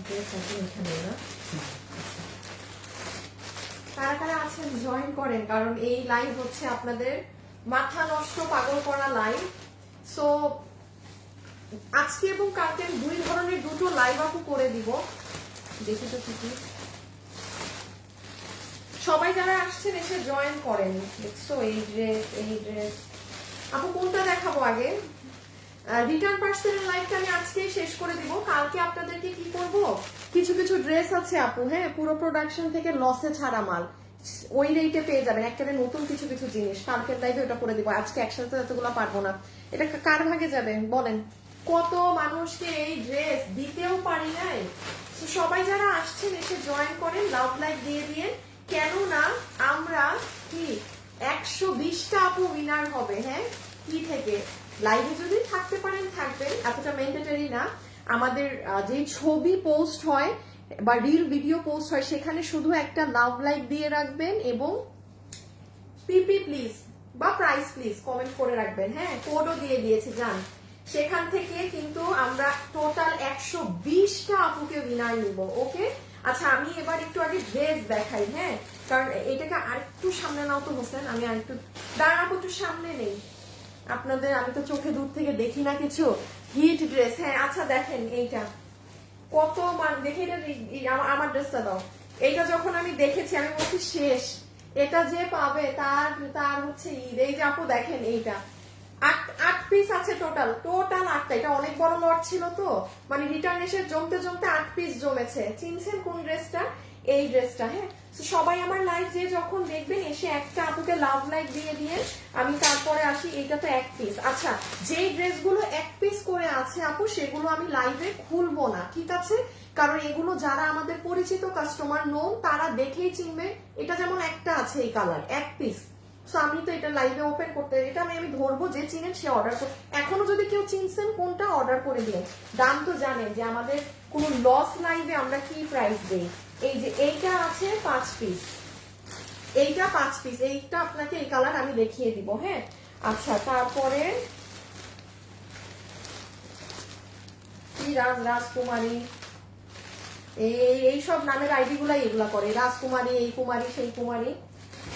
Dress আছে এখানে না। কারা কারা আছেন জয়েন করেন, কারণ এই লাইভ হচ্ছে আপনাদের মাথা নষ্ট পাগল করা লাইভ। সো আজকে এবং কালকে দুই ধরনের দুটো লাইভ আপু করে দিব। দেখি তো কি সবাই যারা আসছেন এসে জয়েন করেন। দেখছো এই ড্রেস আপু কোনটা দেখাবো আগে? রিটার্ন পার্সেলের লাইভটা আমি আজকেই শেষ করে দিব। কালকে আপনাদেরকে কি করব, কিছু কিছু ড্রেস আছে আপু, হ্যাঁ পুরো প্রোডাকশন থেকে লসে ছাড়া মাল ওই রেটে পেয়ে যাবেন। একটা নতুন কিছু কিছু জিনিস কালকের লাইভে ওটা করে দিব। আজকে একসাথে এতগুলো পারবো না। এটা কার ভাগে যাবে বলেন? কত মানুষকে এই ড্রেস দিতেও পারি নাই। সবাই যারা আসছেন এসে জয়েন করেন, লাভ লাইক দিয়ে দিয়ে। কেননা আমরা কি 120টা আপু উইনার হবে। হ্যাঁ কি থেকে লাইভে যদি থাকতে পারেন থাকবেন, এতটা ম্যান্ডেটরি না। আমাদের যে ছবি পোস্ট হয় বা রিল ভিডিও পোস্ট হয় সেখানে শুধু একটা লাভ লাইক দিয়ে রাখবেন এবং পিপি প্লিজ বা প্রাইস প্লিজ কমেন্ট করে রাখবেন। হ্যাঁ কোডও দিয়ে দিয়েছি জান। সেখান থেকে কিন্তু আমরা টোটাল 120টা আপুকে উইনার নিব। ওকে আচ্ছা আমি এবার একটু আগে ড্রেস দেখাই। হ্যাঁ কারণ এটাকে আরেকটু সামনে নাও তো হোসেন, আমি আরেকটু দাঁড়াবো, একটু সামনে নেই আপনাদের, আমি তো চোখে দূর থেকে দেখি না কিছু। Hit dress. হ্যাঁ আচ্ছা দেখেন এইটা কত দেখে, এটা আমার ড্রেসটা দাও। এইটা যখন আমি দেখেছি আমি বলছি শেষ, এটা যে পাবে তার তার হচ্ছে ঈদ। এই যে আপু দেখেন এইটা 8 পিস আছে টোটাল 8টা। এটা অনেক বড় লট ছিল তো, মানে রিটার্ন এসে জমতে জমতে 8 পিস জমেছে। চিনছেন কোন ড্রেসটা? এই ড্রেসটা। হ্যাঁ সবাই আমার লাইভ যে যখন দেখবেন এসে একটা আপুকে লাভ লাইক দিয়ে দিয়ে আমি তারপরে আসি। এইটা তো 1 পিস। আচ্ছা যেই ড্রেসগুলো 1 পিস করে আছে আপু সেগুলো আমি লাইভে খুলবো না, ঠিক আছে? কারণ এগুলো যারা আমাদের পরিচিত কাস্টমার নন তারা দেখেই চিনবে। এটা যেমন একটা আছে এই কালার 1 পিস, সো আমি তো এটা লাইভে ওপেন করতে, এটা আমি ধরবো যে চিনেন সে অর্ডার করে। এখনো যদি কেউ চিনছেন কোনটা অর্ডার করে দিন। দাম তো জানেন যে আমাদের কোনো লস লাইভে আমরা কি প্রাইস দেই। এই যে এইটা আছে 5 পিস, এইটা 5 পিস, এইটা আপনাকে এই কালার আমি দেখিয়ে দিব। হ্যাঁ আচ্ছা তারপরে কি রাজকুমারী এই সব নামের আইডি গুলাই এগুলা করে। রাজকুমারী, এই কুমারী, সেই কুমারী।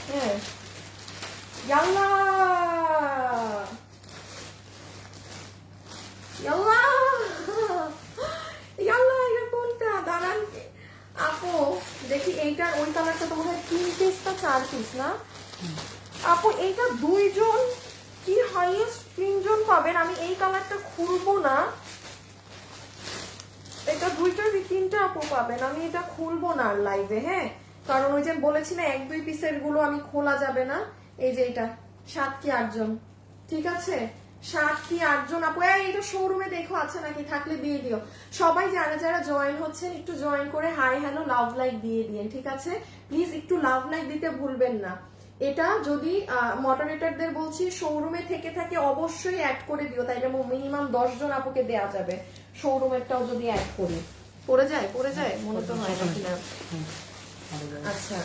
হ্যাঁ ইয়াল্লা ইয়াল্লা ইয়াল্লা, এটা কোনটা দাঁড়ান আপু দেখি। এইটার ওই কালারটা তো মনে হয় 3 পিস না 4 পিস না আপু? এইটা 2 জন কি হাইয়েস্ট 3 জন পাবেন। আমি এই কালারটা খুলবো না, এটা 2টা 3টা আপু পাবেন। আমি এটা খুলবো না লাইভে। হ্যাঁ কারণ ওই যে বলেছি না 1-2 পিসের গুলো আমি খোলা যাবে না। এই যে এটা 7 কি 8 জন, ঠিক আছে 7 কি 8 জন আপু। এটা শোরুমে দেখো আছে নাকি, থাকলে দিয়ে দিও। সবাই যারা যারা জয়েন হচ্ছেন একটু জয়েন করে হাই হ্যালো লাভ লাইক দিয়ে দিন, ঠিক আছে? প্লিজ একটু লাভ লাইক দিতে ভুলবেন না। এটা যদি মডারেটরদের বলছি শোরুমে থেকে থাকে অবশ্যই অ্যাড করে দিও, তাইলে মিনিমাম 10 জন আপুকে দেওয়া যাবে। শোরুমেরটাও যদি অ্যাড করি পড়ে যায় মনে তো হয় না কিনা। আচ্ছা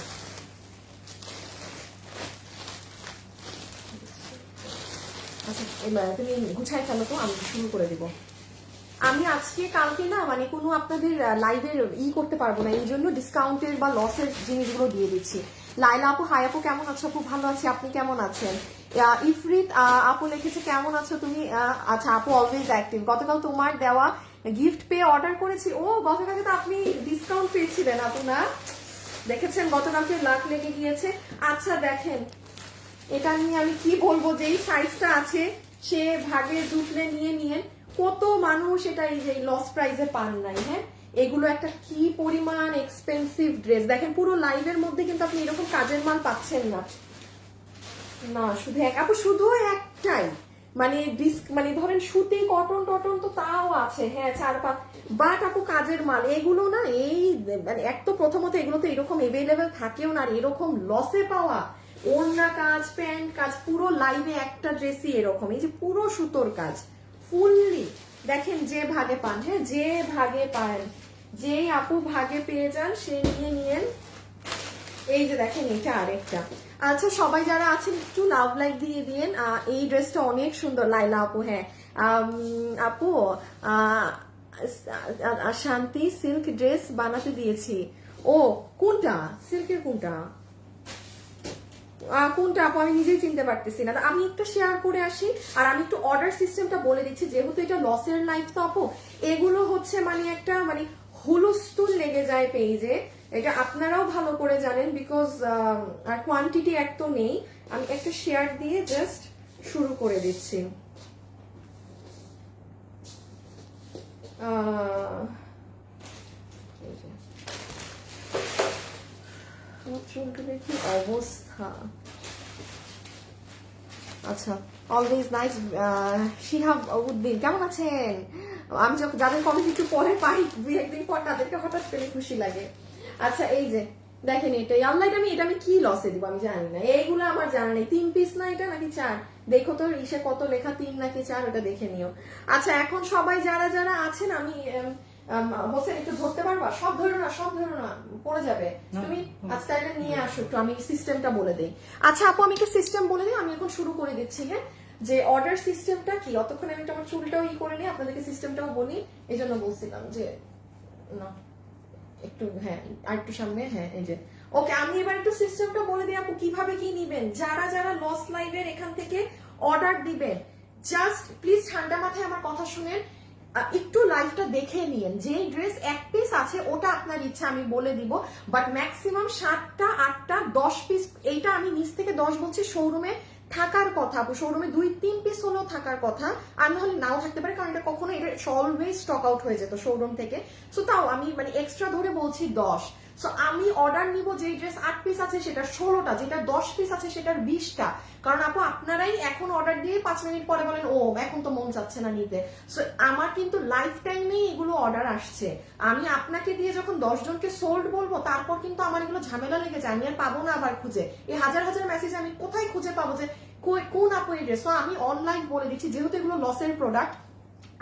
আচ্ছা তুমি গুছাই ফেলো তো, আমি শুরু করে দিব। আমি আজকে কালকে না মানে কোনো আপনাদের লাইভের করতে পারবো না, এই জন্য ডিসকাউন্টের বা লসের জিনিসগুলো দিয়ে দিচ্ছি। লাইলা আপু হাই আপু কেমন আছো? খুব ভালো আছি, আপনি কেমন আছেন? ইফরিত আপু লিখেছে কেমন আছো তুমি? আচ্ছা আপু অলওয়েজ অ্যাক্টিভ। গতকাল তোমার দেওয়া গিফট পেয়ে অর্ডার করেছি। ও গতকালকে তো আপনি ডিসকাউন্ট পেয়েছিলেন আপু না? দেখেছেন গতকালকে লাখ লেগে গিয়েছে। আচ্ছা দেখেন এটা নিয়ে আমি কি বলবো, যে এই সাইজটা আছে সে ভাগে জুটলে নিয়ে কত মানুষ এটা এই যে লস প্রাইসে পান নাই। হ্যাঁ এগুলো একটা কি পরিমাণ এক্সপেন্সিভ ড্রেস। দেখেন পুরো লাইভের মধ্যে কিন্তু আপনি এরকম কাজের মাল পাচ্ছেন না। না শুধু আপু শুধু একটাই মানে মানে ধরেন সুতি কটন টটন তো তাও আছে, হ্যাঁ 4-5, বাট আপু কাজের মাল এগুলো না। এই মানে এক তো প্রথমত এগুলো তো এরকম এভেলেবেল থাকেও না, আর এরকম লসে পাওয়া ওড়না কাজ প্যান্ট কাজ পুরো লাইভে একটা ড্রেসই এরকম। এই যে পুরো সুতোর কাজ ফুললি দেখেন, যে ভাগে পান। হ্যাঁ যে ভাগে পান, যেই আপু ভাগে পেয়ে যান সে নিয়েন। এই যে দেখেন এটা আরেকটা। আচ্ছা সবাই যারা আছেন একটু লাভ লাইক দিয়ে দিন। এই ড্রেসটা অনেক সুন্দর লাইলা আপু। হ্যাঁ আপু আর শান্তি সিল্ক ড্রেস বানাতে দিয়েছি। ও কোনটা সিল্কের কোনটা কোনটা আপু আমি নিজেই চিনতে পারতেছি না। আমি একটু শেয়ার করে আসি আর আমি একটু অর্ডার সিস্টেমটা বলে দিচ্ছি, যেহেতু এটা লসের লাইফ তো আপু, এগুলো হচ্ছে মানে একটা মানে হুলস্থুল লেগে যায় পেজে, এটা আপনারাও ভালো করে জানেন বিকজ আর কোয়ান্টিটি এক তো নেই। আমি একটা শেয়ার দিয়ে জাস্ট শুরু করে দিচ্ছি। চুলগুলোর কি অবস্থা। আচ্ছা অলওয়েজ নাইস। শিহাব উদ্দিন কেমন আছেন? আমি যখন যাদের কমেন্ট একটু পরে পাই দুই একদিন পর তাদেরকে হঠাৎ পেলে খুশি লাগে। আচ্ছা এই যে দেখেন এটা আল্লাহ, এটা আমি কি লসে দিব আমি জানি না, এইগুলো আমার জানা নেই। 3 পিস না এটা নাকি 4, দেখো তো ইসে কত লেখা 3 নাকি 4 ওটা দেখে নিও। আচ্ছা এখন সবাই যারা যারা আছেন আমি হোসেন একটু ধরতে পারবা? সব ধরো না পড়ে যাবে। তুমি আজকে এটা নিয়ে আসো একটু, আমি সিস্টেমটা বলে দেই। আচ্ছা আপু আমি একটা সিস্টেম বলে দিই, আমি এখন শুরু করে দিচ্ছি। হ্যাঁ যে অর্ডার সিস্টেমটা কি, অতক্ষণ আমি আমার চুলটাও করে নিই, আপনাদেরকে সিস্টেমটাও বলি, এই জন্য বলছিলাম যে না একটু হ্যাঁ আর একটু সামনে। হ্যাঁ এই যে ওকে, আমি এবার একটু সিস্টেমটা বলে দিই আপু কিভাবে কি নিবেন। যারা যারা লস লাইভের এখান থেকে অর্ডার দিবেন জাস্ট প্লিজ ঠান্ডা মাথায় আমার কথা শুনেন, একটু লাইভটা দেখে নিন। যে ড্রেস 1 পিস আছে ওটা আপনার ইচ্ছা আমি বলে দিব, বাট ম্যাক্সিমাম 7টা 8টা 10 পিস, এইটা আমি নিচ থেকে 10 বলছি, শোরুমে থাকার কথা আপু, শোরুমে 2-3 পিস হলেও থাকার কথা। আমি হলে নাও থাকতে পারে, কারণ এটা কখনো এটা অলওয়েজ স্টক আউট হয়ে যেত শোরুম থেকে। সো তাও আমি মানে এক্সট্রা ধরে বলছি 10। সো আমি অর্ডার নিব যে ড্রেস 8 পিস আছে সেটার 16টা, যেটা 10 পিস আছে সেটার 20টা। কারণ আপু আপনারাই এখন অর্ডার দিয়ে 5 মিনিট পরে বলেন ও এখন তো মন চাচ্ছে না নিতে। সো আমার কিন্তু লাইফ টাইমেই এগুলো অর্ডার আসছে। আমি আপনাকে দিয়ে যখন 10 জনকে সোল্ড বলবো তারপর কিন্তু আমার এগুলো ঝামেলা লেগে যায়, আমি আর পাবো না আবার খুঁজে। এই হাজার হাজার মেসেজ আমি কোথায় খুঁজে পাবো যে কোন আপু এই ড্রেস। সো আমি অনলাইন বলে দিচ্ছি, যেহেতু এগুলো লসের প্রোডাক্ট,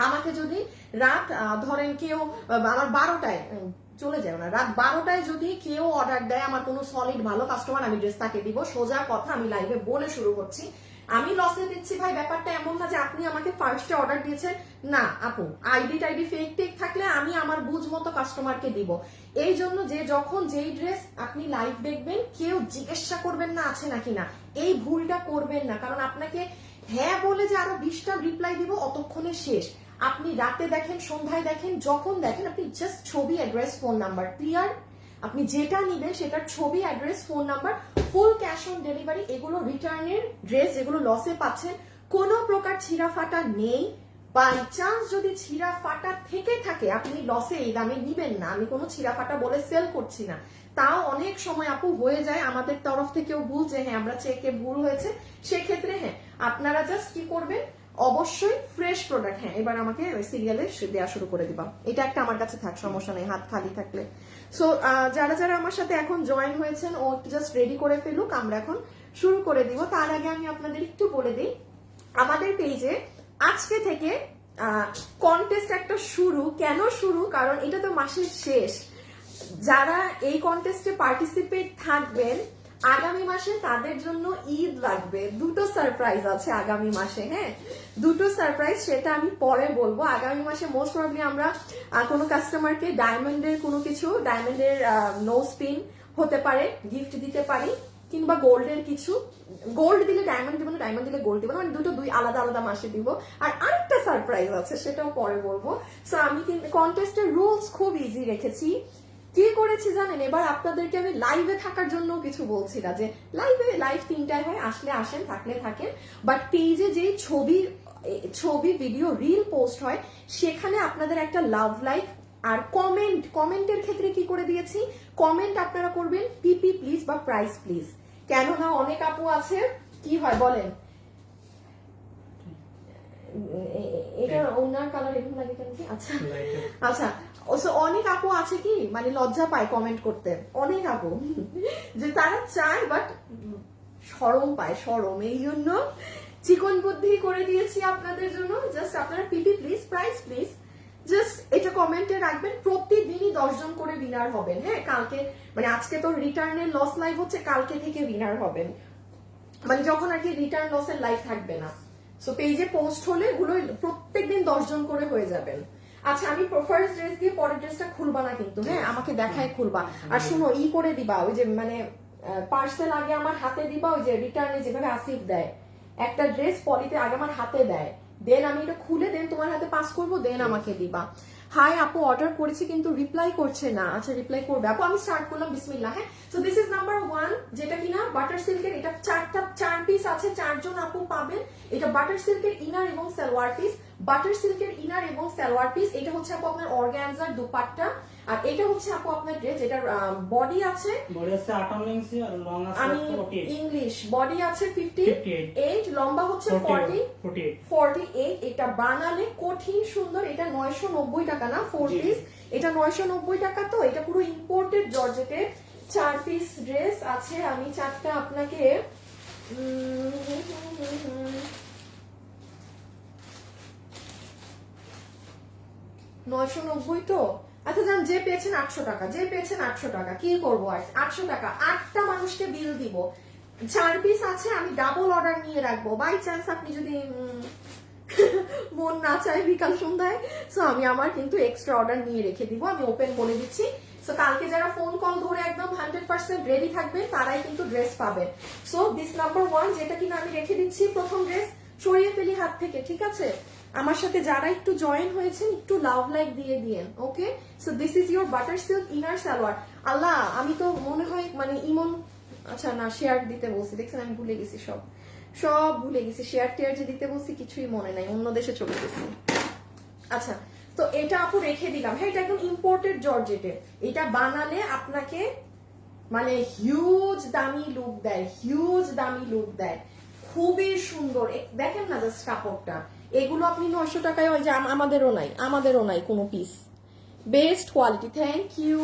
আমাকে যদি রাত ধরেন কেউ আমার 12টায় চলে যায় না, রাত 12টায় যদি কেউ অর্ডার দেয় আমার কোনো সলিড ভালো কাস্টমার, আমি ড্রেস তাকে দিব। সোজা কথা আমি লাইভে বলে শুরু করছি, আমি লসে দিচ্ছি ভাই ব্যাপারটা এমন না যে আপনি আমাকে ফার্স্টে অর্ডার দিয়েছেন। না আপু, আইডি টাইডি ফেক টেক থাকলে আমি আমার বুঝ মতো কাস্টমারকে দিব। এই জন্য যে যখন যেই ড্রেস আপনি লাইভ দেখবেন কেউ জিজ্ঞাসা করবেন না আছে নাকি না, এই ভুলটা করবেন না। কারণ আপনাকে হ্যাঁ বলে যে আরো 20টা রিপ্লাই দিব অতক্ষণে শেষ। আপনি রাতে দেখেন, সন্ধ্যায় দেখেন, যখন দেখেন আপনি জাস্ট ছবি, অ্যাড্রেস, ফোন নাম্বার ক্লিয়ার, আপনি যেটা নিবেন সেটার ছবি, address, phone number, full cash on delivery. এগুলো রিটার্নের ড্রেস, যেগুলো লসে পাচ্ছেন, কোনো প্রকার ছিঁড়া ফাটা নেই। বাই চান্স যদি ছিঁড়া ফাটা থেকে থাকে আপনি লসে এই দামে নিবেন না, আমি কোনো ছিঁড়া ফাটা বলে সেল করছি না। তাও অনেক সময় আপু হয়ে যায় আমাদের তরফ থেকেও ভুল, যে হ্যাঁ আমরা চেকে ভুল হয়েছে, সেক্ষেত্রে হ্যাঁ আপনারা জাস্ট কি করবেন, অবশ্যই ফ্রেশ প্রোডাক্ট। হ্যাঁ এবার আমাকে সিরিয়ালে দেওয়া শুরু করে দিবা, এটা একটা আমার কাছে থাক, সমস্যা নেই হাত খালি থাকলে। সো যারা যারা আমার সাথে এখন জয়েন হয়েছেন ও জাস্ট রেডি করে ফেলুক, আমরা এখন শুরু করে দিব। তার আগে আমি আপনাদের একটু বলে দিই, আমাদের পেজে আজকে থেকে কন্টেস্ট একটা শুরু। কেন শুরু? কারণ এটা তো মাসের শেষ। যারা এই কন্টেস্টে পার্টিসিপেট থাকবেন আগামী মাসে তাদের জন্য ঈদ লাগবে, দুটো সারপ্রাইজ আছে আগামী মাসে। হ্যাঁ দুটো সারপ্রাইজ, সেটা আমি পরে বলবো। আগামী মাসে মোস্ট প্রবাবলি আমরা কোনো কাস্টমারকে ডায়মন্ডের কোনো কিছু, ডায়মন্ডের নোজ পিন হতে পারে গিফট দিতে পারি, কিংবা গোল্ডের কিছু। গোল্ড দিলে ডায়মন্ড দিব না, ডায়মন্ড দিলে গোল্ড দিব না, মানে দুই আলাদা আলাদা মাসে দিব। আর আরেকটা সারপ্রাইজ আছে সেটাও পরে বলবো। সো আমি কিন্তু কন্টেস্টের রুলস খুব ইজি রেখেছি। কি করেছি জানেন, এবার আপনাদেরকে আমি লাইভে থাকার জন্য কিছু বলছি না, যে লাইভ 3টায় হয়, আসলে আসেন, থাকলে থাকেন। বাট পেজে যে ছবি ভিডিও রিল পোস্ট হয় সেখানে আপনাদের একটা লাভ লাইক আর কমেন্টের ক্ষেত্রে কি করে দিয়েছি, কমেন্ট আপনারা করবেন পিপি প্লিজ বা প্রাইস প্লিজ। কেননা অনেক আপু আছে কি হয় বলেন, এটা ওনার কালার এরকম লাগে কেন কি? আচ্ছা আচ্ছা অনেক আপু আছে কি মানে লজ্জা পায় কমেন্ট করতে, অনেক আপু যে তারা চায় বাট শরম পায়, শরম। এই জন্য চিকন বুদ্ধি করে দিয়েছি আপনাদের জন্য, জাস্ট আপনারা পিপি প্লিজ প্রাইস প্লিজ জাস্ট এটা কমেন্টে রাখবেন। প্রতিদিনই 10 জন করে উইনার হবেন। হ্যাঁ কালকে মানে আজকে তো রিটার্নের লস লাইভ হচ্ছে, কালকে থেকে উইনার হবেন, মানে যখন আর কি রিটার্ন লসের লাইভ থাকবে না। সো পেজে পোস্ট হলে এগুলো প্রত্যেকদিন 10 জন করে হয়ে যাবেন। আচ্ছা আমি ফার্স্ট ড্রেস দিয়ে পরের ড্রেসটা খুলবা না কিন্তু, হ্যাঁ আমাকে দেখায় খুলবা। আর শুনো ই করে দিবা, ওই যে মানে পার্সেল আগে আমার হাতে দিবা, ওই যে রিটার্নে যেভাবে আসিফ দেয় একটা ড্রেস পলিতে আগে আমার হাতে দেয়, দেন আমি এটা খুলে দেন তোমার হাতে পাস করবো, দেন আমাকে দিবা। হাই আপু অর্ডার করেছি কিন্তু রিপ্লাই করছে না। আচ্ছা রিপ্লাই করবে আপু, আমি স্টার্ট করলাম বিসমিল্লাহ। হ্যাঁ সো দিস ইজ নাম্বার 1, যেটা কিনা বাটার সিল্কের, এটা 4 পিস আছে, 4 জন আপু পাবেন। এটা বাটার সিল্কের ইনার এবং সালোয়ার পিস, বাটার সিল্কের ইনার এবং সালোয়ার পিস। এটা হচ্ছে আপু আপনার অর্গানজার দুপাট্টা, আর এটা হচ্ছে আপু আপনার ড্রেস, এটার বডি আছে 58 ইঞ্চি আর লং আছে আমি 48 ইংলিশ, বডি আছে 58, লম্বা হচ্ছে 48। এটা বানালে কঠিন সুন্দর। এটা 990 টাকা না 4 পিস, এটা 990 টাকা। তো এটা পুরো ইম্পোর্টেড জর্জেটের 4 পিস ড্রেস আছে। আমি 4টা আপনাকে 990 তো আচ্ছা যান, যে পেয়েছেন 800 টাকা, যে পেয়েছেন 800 টাকা, কি করবো আর 800 টাকা 8টা মানুষকে বিল দিব। 4 পিস আছে, আমি ডাবল অর্ডার নিয়ে রাখবো, বাই চান্স আপনি যদি মন না চায় বিকাল সন্ধ্যায়, সো আমি আমার কিন্তু এক্সট্রা অর্ডার নিয়ে রেখে দিব, আমি ওপেন বলে দিচ্ছি। সো কালকে যারা ফোন কল ধরে একদম 100% রেডি থাকবে তারাই কিন্তু ড্রেস পাবেন। সো দিস নাম্বার 1, যেটা কিনা আমি রেখে দিচ্ছি, প্রথম ড্রেস সরিয়ে ফেলি হাত থেকে, ঠিক আছে? আমার সাথে যারা একটু জয়েন হয়েছেন একটু লাভ লাইক দিয়ে দিয়েন, okay? So this is your butter silk inner salwar. আল্লাহ আমি তো মনে হয় মানে ইমন, আচ্ছা না শেয়ার দিতে বলছি, দেখছেন আমি ভুলে গেছি, সব ভুলে গেছি, শেয়ার টেয়ার যে দিতে বলছি কিছুই মনে নাই, অন্য দেশে চলে গেছি। আচ্ছা তো এটা আপু রেখে দিলাম। হ্যাঁ এটা একদম ইম্পোর্টেড জর্জেটের, এটা বানালে আপনাকে মানে হিউজ দামি লুক দেয়, হিউজ দামি লুক দেয়, খুবই সুন্দর। দেখেন না জাস্ট কাপড়টা, এগুলো আপনি 900 টাকায়, ওই যে আমাদেরও নাই কোনো piece, best quality. Thank you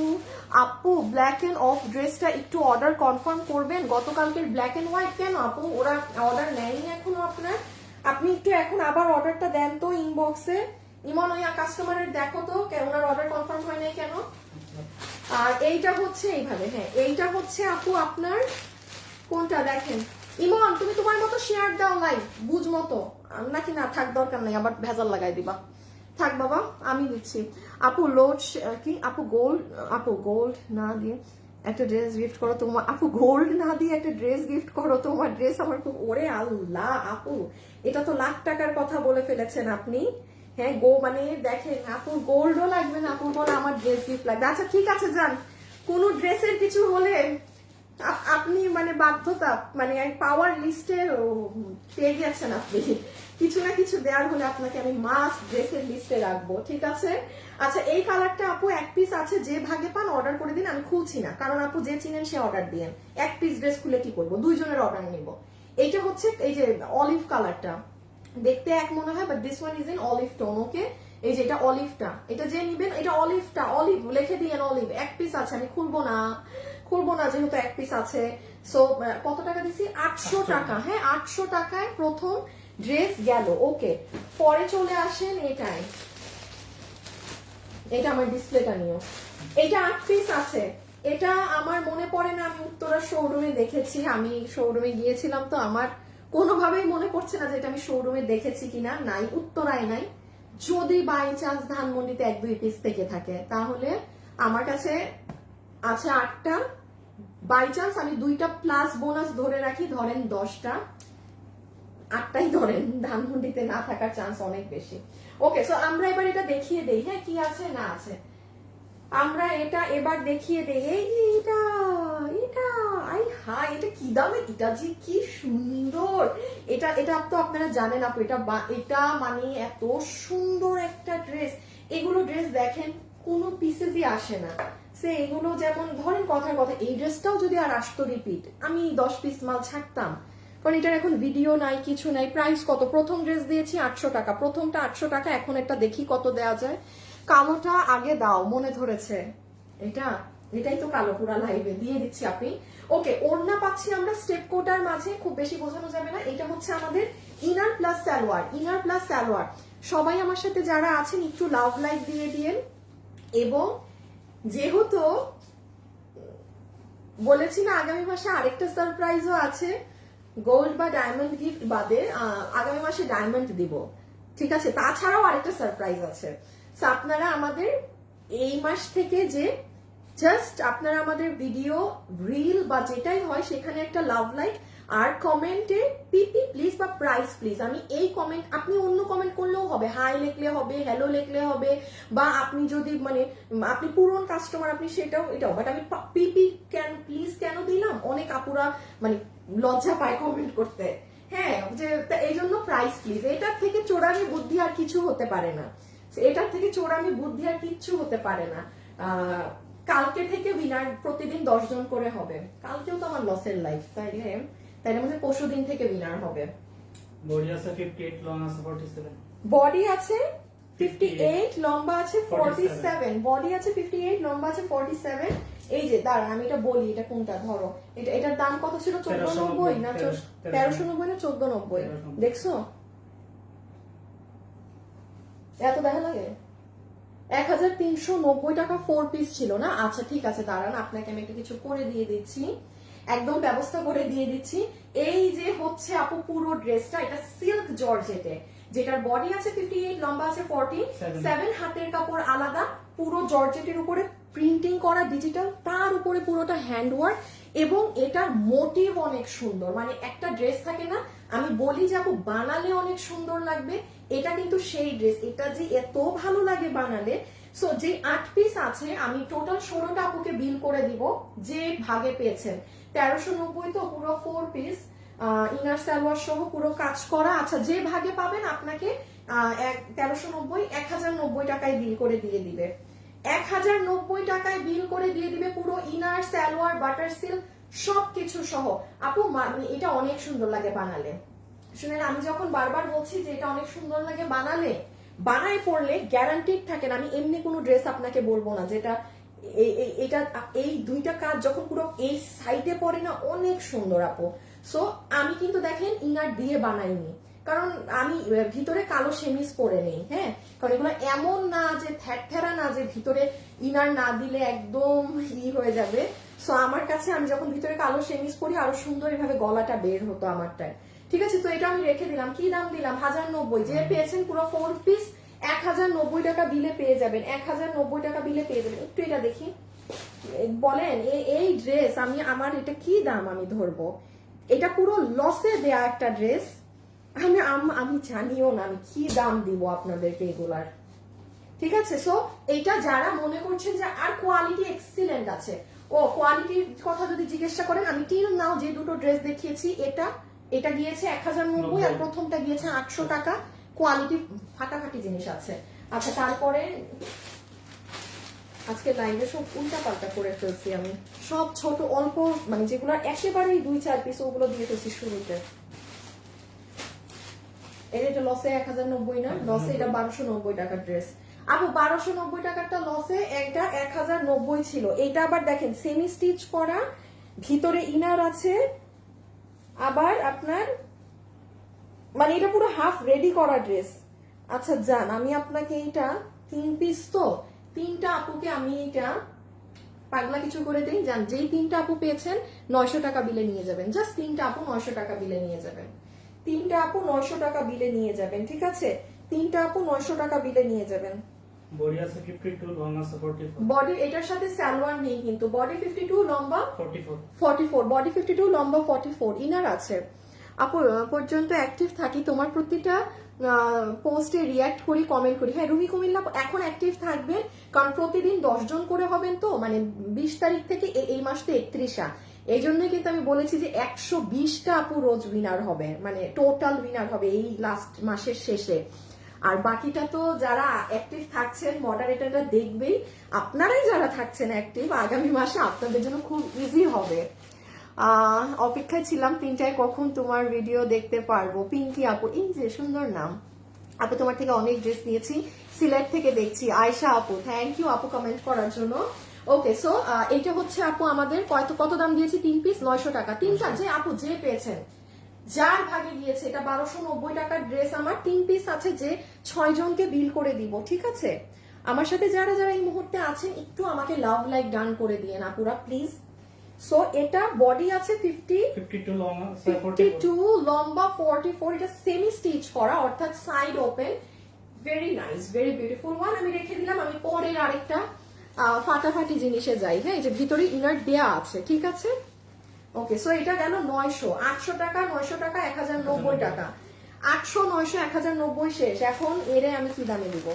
আপু। ব্ল্যাক এন্ড অফ ড্রেসটা একটু অর্ডার কনফার্ম করবেন, গতকালকের ব্ল্যাক এন্ড হোয়াইট কেন আপু ওরা অর্ডার নেয়নি এখনো আপনার? আপনি একটু এখন আবার অর্ডারটা দেন তো ইনবক্সে। ইমন ওই কাস্টমারের দেখো তো ওনার অর্ডার কনফার্ম হয় নাই কেন। আর এইটা হচ্ছে এইভাবে, হ্যাঁ এইটা হচ্ছে আপু আপনার কোনটা দেখেন। ইমন তুমি তোমার মতো শেয়ার দাও লাইভ, বুঝ মতো, নাকি না থাক দরকার নাই, আবার ভেজাল লাগাই দিবা। থাক বাবা আমি দিচ্ছি। আপু লোড কি আপু গোল্ড না দিয়ে একটা ড্রেস গিফট করো তোমার, আপু গোল্ড না দিয়ে একটা ড্রেস গিফট করো, তোমার ড্রেস আমার খুব, ওরে আল্লাহ আপু এটা তো লাখ টাকার কথা বলে ফেলেছেন আপনি। হ্যাঁ মানে দেখেন আপুর গোল্ডও লাগবে না, আপুর বলে আমার ড্রেস গিফট লাগবে। আচ্ছা ঠিক আছে যান, কোন ড্রেসের কিছু হলে আপনি মানে বাধ্যতা মানে পাওয়ার লিস্টে পেয়ে গেছেন আপনি, কিছু না কিছু দেওয়ার হলে আপনাকে আমি মাস্ট ড্রেসের লিস্টে রাখবো, ঠিক আছে? আচ্ছা এই কালারটা আপু 1 পিস আছে, যে ভাগে পান অর্ডার করে দিন, আমি খুলছি না কারণ আপু যে চিনেন সে অর্ডার দিয়েন। 1 পিস ড্রেস খুলে কি করবো, 2 জনের অর্ডার নিব। এইটা হচ্ছে এই যে অলিভ কালারটা, দেখতে এক মনে হয় but this one is in olive tone, okay? এই যে এটা অলিভটা, এটা যে নিবেন এটা অলিভটা, অলিভ লিখে দিয়েন অলিভ। 1 পিস আছে, আমি খুলবো না যেহেতু 1 পিস আছে। সো কত টাকা দিছি? 800 টাকা। হ্যাঁ 800 টাকায় প্রথম ড্রেস গেল, ওকে? পরে চলে আসেন এটাই, এটা আমার ডিসপ্লেটা নিও। এটা 8 পিস আছে, এটা আমার মনে পড়ে না, আমি উত্তরা শোরুমে দেখেছি, আমি শোরুমে গিয়েছিলাম তো আমার কোনোভাবেই মনে পড়ছে না যে এটা আমি শোরুমে দেখেছি কিনা। নাই, উত্তরায় নাই। যদি বাই চান্স ধানমন্ডিতে 1-2 পিস থেকে থাকে তাহলে আমার কাছে আছে 8টা। বাই চান্স আমি 2টা প্লাস বোনাস ধরে রাখি, ধরেন 10টা, 8টাই ধরেন, ধানমন্ডিতে না থাকার চান্স অনেক বেশি। ওকে সো আমরা এবার এটা দেখিয়ে দেই, হ্যাঁ কি আছে না আছে আমরা এটা এবার দেখিয়ে দেই। এটা আই হাই এটা কি দামে, এটা যে কি সুন্দর, এটা তো আপনারা জানেন আপু, এটা মানে এত সুন্দর একটা ড্রেস। এগুলো ড্রেস দেখেন কোনো পিসেসই আসে না, সে এগুলো যেমন ধরেন কথার কথা, এই ড্রেসটাও যদি আর আসতো রিপিট, আমি 10 পিস মাল ছাড়তাম, কারণ এটার এখন ভিডিও নাই কিছু নাই। প্রাইস কত? প্রথম ড্রেস দিয়েছি 800 টাকা, প্রথমটা 800 টাকা। এখন একটা দেখি কত দেওয়া যায়। কালোটা আগে দাও, মনে ধরেছে এটাই তো কালো, পুরা লাইভে দিয়ে দিচ্ছি আপনি। ওকে ওড়না পাচ্ছি আমরা স্টেপ কোটার মাঝে, খুব বেশি বোঝানো যাবে না। এটা হচ্ছে আমাদের ইনার প্লাস সালোয়ার। সবাই আমার সাথে যারা আছেন একটু লাভ লাইক দিয়ে দিয়েন। এবং যেহেতু বলেছি না আগামী মাসে আরেকটা সারপ্রাইজও আছে, গোল্ড বা ডায়মন্ড গিফট বাদে আগামী মাসে ডায়মন্ড দিব, ঠিক আছে? তাছাড়াও আরেকটা সারপ্রাইজ আছে। সো আপনারা আমাদের এই মাস থেকে যে জাস্ট আপনারা আমাদের ভিডিও রিল বা যেটাই হয় সেখানে একটা লাভ লাইক আর কমেন্টে পিপি প্লিজ বা প্রাইস প্লিজ, আমি এই কমেন্ট, আপনি অন্য কমেন্ট করলেও হবে, হাই লিখলে হবে, হ্যালো লিখলে হবে, বা আপনি যদি মানে আপনি পুরনো কাস্টমার আপনি সেটাও এটাও, বাট আমি পিপি কেন প্লিজ কেন দিলাম, অনেক আপুরা মানে লজ্জা পায় কমেন্ট করতে, হ্যাঁ, যে এই জন্য প্রাইস প্লিজ। এটার থেকে চোরামি বুদ্ধি আর কিছু হতে পারে না, এটার থেকে চোরামি বুদ্ধি আর কিচ্ছু হতে পারে না। কালকে থেকে উইনার প্রতিদিন 10 জন করে হবে, কালকেও তো আমার লসের লাইফ, তাই মধ্যে পরশু দিন থেকে উইনার হবে। বডি আছে 58, লং আছে 47। বডি আছে 58, লম্বা আছে 47, বডি আছে 58, লম্বা আছে 47। এই যে দাঁড়া আমি এটা বলি, এটা কোনটা ধরো, এটার দাম কত ছিল? 1490 না 1390 না 1490? দেখছো এত দেখা লাগে? 1390 টাকা 4 পিস ছিল না? আচ্ছা ঠিক আছে, দাঁড়ান আপনাকে আমি একটা কিছু করে দিয়ে দিচ্ছি, একদম ব্যবস্থা করে দিয়ে দিচ্ছি। এই যে হচ্ছে আপু পুরো ড্রেসটা, এটা সিল্ক জর্জেটে, যেটার বডি আছে 58, লম্বা আছে 47, হাতের কাপড় আলাদা, পুরো জর্জেটের উপরে প্রিন্টিং করা ডিজিটাল, তার উপরে পুরোটা হ্যান্ডওয়ার্ক, এবং এটার মোটিভ অনেক সুন্দর। মানে একটা ড্রেস থাকে না, আমি বলি যে আপু বানালে অনেক সুন্দর লাগবে, এটা কিন্তু সেই ড্রেস, এটা যে এত ভালো লাগে বানালে। সো যে 8 পিস আছে আমি টোটাল 16টা আপুকে বিল করে দিব, যে ভাগে পেয়েছেন 1390, তো পুরো 4 পিস ইনার সালোয়ার সহ পুরো কাজ করা। আচ্ছা যে ভাগে পাবেন আপনাকে 1390 1090 টাকায় বিল করে দিয়ে দিবে, 1090 টাকায় বিল করে দিয়ে দিবে পুরো ইনার সালোয়ার বাটার সিল্ক সবকিছু সহ। আপু এটা অনেক সুন্দর লাগে বানালে, শুনেন আমি যখন বারবার বলছি যে এটা অনেক সুন্দর লাগে বানালে, বানায় পড়লে গ্যারান্টিড থাকেন, আমি এমনি কোনো ড্রেস আপনাকে বলবো না যেটা এটা এই দুইটা কাজ যখন পুরো এই সাইডে পড়ে না অনেক সুন্দর আপু। সো আমি কিন্তু দেখেন ইনার দিয়ে বানাইনি, কারণ আমি ভিতরে কালো সেমিস পরে নেই, হ্যাঁ, কারণ এগুলো এমন না যে থ্যাটথেরা না যে ভিতরে ইনার না দিলে একদম হয়ে যাবে। সো আমার কাছে আমি যখন ভিতরে কালো সেমিস পরি আরো সুন্দর এভাবে গলাটা বের হতো আমারটায়, ঠিক আছে। তো এটা আমি রেখে দিলাম, কি দাম দিলাম? 1090, যে পেয়েছেন পুরো 4 পিস 1090 টাকা বিলে পেয়ে যাবেন, 1090 টাকা বিলে পেয়ে যাবেন। একটু এটা দেখি, বলেন এই ড্রেস আমি আমার এটা কি দাম আমি ধরবো? এটা পুরো লসে দেয়া একটা ড্রেস, আমি জানিও না আমি কি দাম দিব আপনাদেরকে এগুলার, ঠিক আছে। সো এটা যারা মনে করছেন যে আর কোয়ালিটি এক্সিলেন্ট আছে, ও কোয়ালিটির কথা যদি জিজ্ঞাসা করেন, আমি টিল নাও যে দুটো ড্রেস দেখিয়েছি, এটা গিয়েছে 1090 আর প্রথমটা গিয়েছে 800 টাকা, কোয়ালিটি ফাটাফাটি জিনিস আছে। আচ্ছা তারপরে আজকে লাইভে সব উল্টা পাল্টা করে ফেলছি আমি, সব ছোট অল্প মানে যেগুলো একেবারেই 2-4 পিস ওগুলো দিয়ে ফেলছি শুরুতে। এটা লসে 1090 না, লসে এটা 1290 টাকার ড্রেস। আপু 1290 টাকারটা লসে, এটা 1090 ছিল। এটা আবার দেখেন সেমি স্টিচ করা, ভিতরে ইনার আছে, আবার আপনার মানে এটা পুরো হাফ রেডি করা ড্রেস। আচ্ছা যান আমি আপনাকে এটা 3 পিস, তো 3টা আপুকে আমি এটা পাগলা কিছু করে দিই, যান যেই 3টা আপু পেয়েছেন 900 টাকা বিলে নিয়ে যাবেন, জাস্ট 3টা আপু 900 টাকা বিলে নিয়ে যাবেন, 3টা আপু 900 টাকা বিলে নিয়ে যাবেন, ঠিক আছে, 3টা আপু 900 টাকা বিলে নিয়ে যাবেন। বডি আছে 52, লং আছে 44। বডি এটার সাথে সালোয়ার নেই কিন্তু, বডি 52, লম্বা 44, বডি 52, লম্বা 44, ইনার আছে। আপু পর্যন্ত অ্যাক্টিভ থাকি, তোমার প্রতিটা পোস্টে রিয়াক্ট করি, কমেন্ট করি। হ্যাঁ রুমি কুমিল্লা এখন অ্যাক্টিভ থাকবেন, কারণ প্রতিদিন 10 জন করে হবেন, তো মানে 20 তারিখ থেকে এই মাস তো 31, এই জন্যই কিন্তু আমি বলেছি যে 120টা আপু রোজ উইনার হবে, মানে টোটাল উইনার হবে এই লাস্ট মাসের শেষে। আর বাকিটা তো যারা অ্যাক্টিভ থাকছেন মডারেটররা দেখবেই, আপনারাই যারা থাকছেন অ্যাক্টিভ আগামী মাসে আপনাদের জন্য খুব ইজি হবে। অপেক্ষায় ছিলাম 3টায় কখন তোমার ভিডিও দেখতে পারবো। পিঙ্কি আপু, এই যে সুন্দর নাম আপু, তোমার থেকে অনেক ড্রেস নিয়েছি, সিলেট থেকে দেখছি। আয়শা আপু, থ্যাংক ইউ আপু কমেন্ট করার জন্য। ওকে সো এটা হচ্ছে আপু আমাদের কত দাম দিয়েছি? 3 পিস 900 টাকা, 3টা যে আপু যে পেয়েছেন যার ভাগে গিয়েছে, এটা 1290 টাকার ড্রেস আমার, 3 পিস আছে, যে 6 জনকে বিল করে দিব, ঠিক আছে। আমার সাথে যারা যারা এই মুহূর্তে আছেন একটু আমাকে লাভ লাইক ডান করে দিয়েন আপুরা প্লিজ। সো এটা বডি আছে 52, লং আছে 44, 52, লম্বা 44, এটা সেমি স্টিচ করা অর্থাৎ side open, very nice, very beautiful one. আমি রেখে দিলাম, আমি পরের আরেকটা ফাটাফাটি জিনিসে যাই। হ্যাঁ, এই যে ভিতরে ইনার দেয়া আছে, ঠিক আছে। ওকে, সো এটা গেল 900, 800 টাকা, 900 টাকা, 1090 টাকা, 800, 900, 1090 শেষ। এখন এরে আমি কি দামে দিব?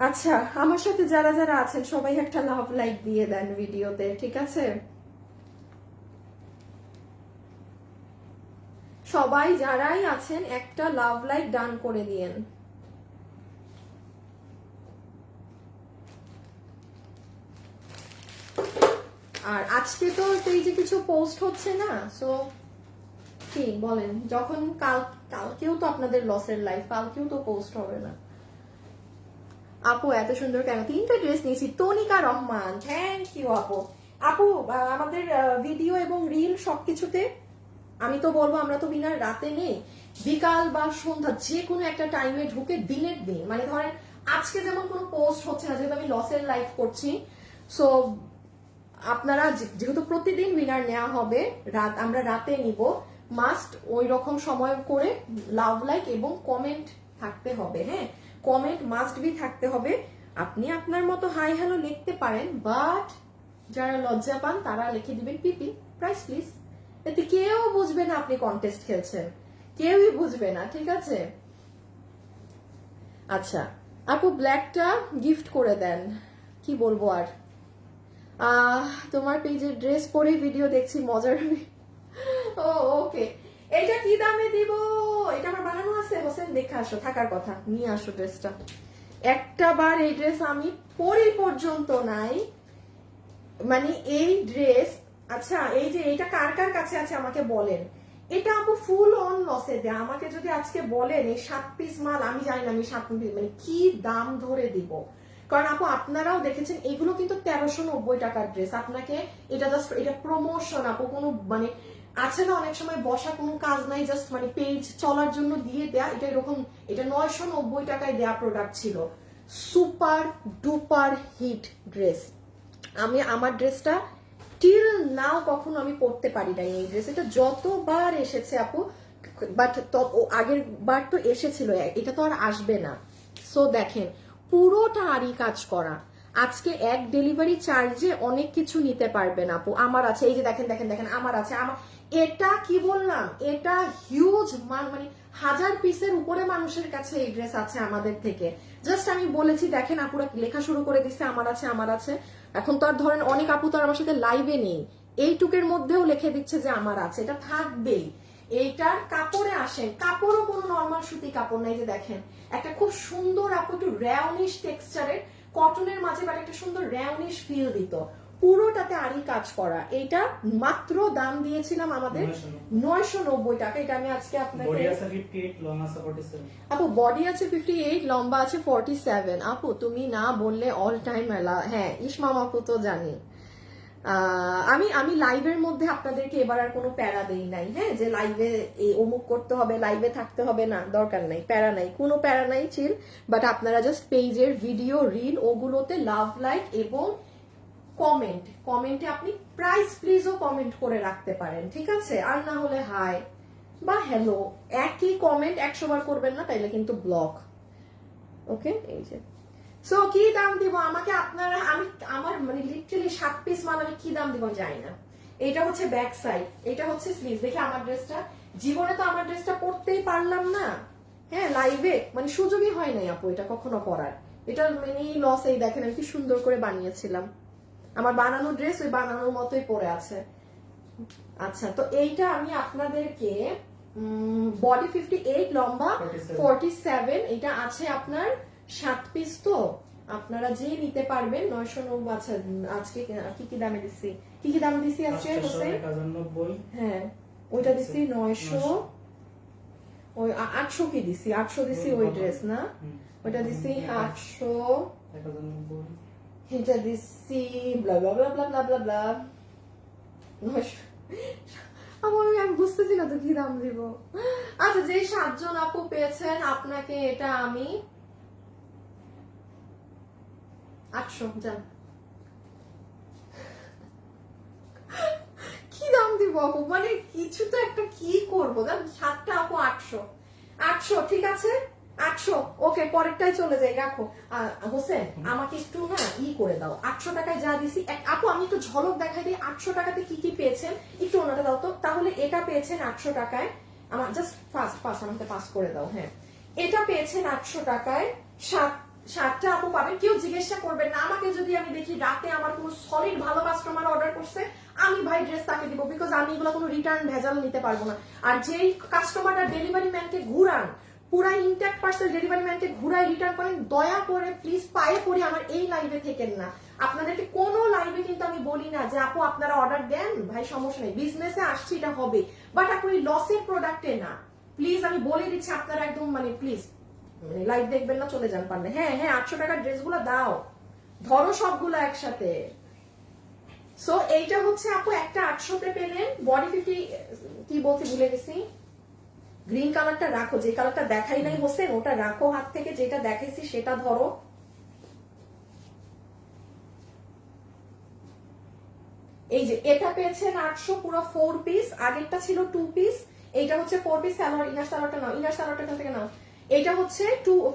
আচ্ছা, আমার সাথে যারা যারা আছেন সবাই একটা লাভ লাইক দিয়ে দেন ভিডিওতে, ঠিক আছে। সবাই যারাই আছেন একটা লাভ লাইক ডান করে দিয়েন। আর আজকে তো পেজে কিছু পোস্ট হচ্ছে না, সো কি বলেন, যখন কালকেও তো আপনাদের লসের লাইফ, কালকেও তো পোস্ট হবে না। আপু এত সুন্দর কেন? 3টা ড্রেস নিয়েছি। তনিকা রহমান, থ্যাংক ইউ আপু। আপু আমাদের ভিডিও এবং রিল সবকিছুতে আমি তো বলবো, আমরা তো বিনার রাতে নেই, বিকাল বা সন্ধ্যা যে কোনো একটা টাইমে ঢুকে দিনের দিন, মানে ধরেন আজকে যেমন কোনো পোস্ট হচ্ছে না যেহেতু আমি লসের লাইফ করছি, সো আপনারা যেহেতু প্রতিদিন উইনার নেওয়া হবে, আমরা রাতে নিব, মাস্ট ওই রকম সময় করে লাভ লাইক এবং কমেন্ট থাকতে হবে। হ্যাঁ, কমেন্ট মাস্ট বি থাকতে হবে। আপনি আপনার মতো হাই হ্যালো লিখতে পারেন, বাট যারা লজ্জা পান তারা লিখে দিবেন পিপি প্রাইস প্লিজ। এতে কেউ বুঝবে না আপনি কন্টেস্ট খেলছেন, কেউই বুঝবে না, ঠিক আছে। আচ্ছা আপু, ব্ল্যাকটা গিফট করে দেন, কি বলবো আর। তোমার পেজের ড্রেস পরে ভিডিও দেখছি, মজার। ও ওকে, এটা কি দামে দিব? এটা আমার বানানো আছে, হোসেন দেখে আসো, থাকার কথা, নিয়ে আসো ড্রেসটা। একটা বার এই ড্রেস আমি পরি পর্যন্ত নাই, মানে এই ড্রেস। আচ্ছা, এই যে এটা কার কার কাছে আছে আমাকে বলেন। এটা আপু ফুল অন লসে দেয়। আমাকে যদি আজকে বলেন এই 7 পিস মাল, আমি জানি না আমি 7 পিস মানে কি দাম ধরে দিব, কারণ আপু আপনারাও দেখেছেন এগুলো কিন্তু 1390 টাকার ড্রেস। আপনাকে এটা জাস্ট, এটা প্রমোশন আপু, কোনো মানে আছে না অনেক সময় বসা কোনো কাজ নাই, জাস্ট মানে পেজ চলার জন্য দিয়ে দেয়া, এটা এরকম। এটা 990 টাকায় দেয়া প্রোডাক্ট ছিল, সুপার ডুপার হিট ড্রেস। আমি আমার ড্রেসটা টিল নাও কখনো আমি পরতে পারি নাই এই ড্রেস। এটা যতবার এসেছে আপু, বাট আগের বার তো এসেছিল, এটা তো আর আসবে না। সো দেখেন পুরোটা আরই কাজ করা। আজকে এক ডেলিভারি চার্জে অনেক কিছু নিতে পারবেন আপু। আমার আছে, এই যে দেখেন দেখেন দেখেন, আমার আছে। আমার এটা কি বললাম, এটা হিউজ মানে 1000 পিসের উপরে মানুষের কাছে এই ড্রেস আছে আমাদের থেকে। জাস্ট আমি বলেছি, দেখেন আপুরা লেখা শুরু করে দিচ্ছে আমার আছে আমার আছে। এখন তো আর ধরেন অনেক আপু তো আর আমার সাথে লাইভে নেই, এইটুকের মধ্যেও লিখে দিচ্ছে যে আমার আছে, এটা থাকবেই। এইটার কাপড়ে আসেন, কাপড়ও কোনো নর্মাল সুতি কাপড় নাই, যে দেখেন একটা খুব সুন্দর আপু একটু র্যাউনিশ টেক্সচারের, কটনের মাঝে বাট একটা সুন্দর র্যাউনিশ ফিল দিত, পুরোটাতে আরই কাজ করা। এইটা মাত্র দাম দিয়েছিলাম আমাদের 990 টাকা। এটা আমি আজকে আপনাকে, বডি আছে 58, লং আছে 47। আপু বডি আছে 58, লম্বা আছে 47। আপু তুমি না বললে অল টাইম মেলা। হ্যাঁ, ইসমাম আপু তো জানি। আমি লাইভের মধ্যে আপনাদেরকে এবার আর কোনো প্যারা দেই নাই। হ্যাঁ, যে লাইভে অমুক করতে হবে, লাইভে থাকতে হবে, না, দরকার নাই, প্যারা নাই, কোনো প্যারা নাই, চিল। বাট আপনারা জাস্ট পেজের ভিডিও রিল ওগুলোতে লাভ লাইক এবং কমেন্টে আপনি প্রাইস প্লিজও কমেন্ট করে রাখতে পারেন, ঠিক আছে। আর না হলে হাই বা হ্যালো, একই কমেন্ট 100 বার করবেন না, তাইলে কিন্তু ব্লক। ওকে, এই যে সো কি দাম দিব আমাকে আপনারা? আমি আমার মানে লিটারালি 7 পিস মাল আমি কি দাম দিব জানি না। এটা হচ্ছে ব্যাক সাইড, এটা হচ্ছে স্লিভ। দেখি আমার ড্রেসটা, জীবনে তো আমার ড্রেসটা পরতেই পারলাম না। হ্যাঁ, লাইভে মানে সুযোগই হয় নাই আপু এটা কখনো পরার। এটা মানে লস। এই দেখেন আমি কি সুন্দর করে বানিয়েছিলাম, আমার বানানো ড্রেস ওই বানানোর মতোই পরে আছে। আচ্ছা, তো এইটা আমি আপনাদেরকে বডি 58, লম্বা 47, এটা আছে আপনার 7 পিস। তো আপনারা যে নিতে পারবেন 990। আচ্ছা, আজকে কি কি দামে দিছি, কি কি দাম দিছি আজকে হোসেন? 1090। হ্যাঁ, ওইটা দিছি 900, ওই 800 কি দিছি, 800 দিছি ওই ড্রেস না, ওইটা দিছি 800, 1090, এটা দিছি ব্লা ব্লা ব্লা ব্লা ব্লা ব্লা ব্লা 900। আমি বুঝতেছি না তো কি দাম দিব। আচ্ছা, যে 7 জন আপু পেয়েছেন আপনাকে এটা আমি 800 জান। কি দাম দিব আপু, মানে কিছু তো একটা কি করবো জান। 7টা আপু 800, 800 ঠিক আছে, 800 ওকে, পরেরটাই চলে যাই, রাখো। হোসেন আমাকে একটু না করে দাও, 800 টাকায় যা দিছি। আপু আমি একটু ঝলক দেখাই দিই 800 টাকাতে কি কি পেয়েছেন, একটু ওনাটা দাও তো। তাহলে এটা পেয়েছেন 800 টাকায়, আমার জাস্ট ফার্স্ট আমাকে পাস করে দাও। হ্যাঁ, এটা পেয়েছেন 800 টাকায়, 7টা আপু পাবেন। কেউ জিজ্ঞাসা করবেন না আমাকে, যদি আমি দেখি রাতে আমার কোনো সলিড ভালো কাস্টমার অর্ডার করছে, আমি ভাই ড্রেস তাকে দিব, বিকজ আমি এগুলো কোনো রিটার্ন ভেজাল নিতে পারবো না। আর যেই কাস্টমারটা ডেলিভারি ম্যানকে ঘুরান, পুরা ইনট্যাক্ট পার্সেল ডেলিভারি ম্যানকে ঘুরাই রিটার্ন করেন, দয়া করে প্লিজ পায়ে পড়ে আমার এই লাইভে থেকেন না। আপনাদেরকে কোনো লাইভে কিন্তু আমি বলি না যে আপু আপনারা অর্ডার দেন, ভাই সমস্যা নেই, বিজনেসে আসছি এটা হবে, বাট আপনি লসের প্রোডাক্টে না। প্লিজ আমি বলে দিচ্ছি, আপনারা একদম মানে প্লিজ লাইভ দেখবেন না, চলে যান পারলে। হ্যাঁ হ্যাঁ, 800 টাকার ড্রেসগুলো দাও, ধরো সবগুলো একসাথে। সো এইটা হচ্ছে আপু একটা 800-তে পেলেন। বডি 50 কি বলতে ভুলে গেছি, গ্রিন কালারটা রাখো, যে কালারটা দেখাই নাই হোসেন ওটা রাখো হাত থেকে, যেটা দেখাইছি সেটা ধরো। এই যে এটা পেয়েছেন 800, পুরো 4 পিস, আগেরটা ছিল 2 পিস, এইটা হচ্ছে 4 পিস। সালোয়ার, ইনার সালোয়ারটা নাও, ইনার সালোয়ারটা এখান থেকে নাও। এটা হচ্ছে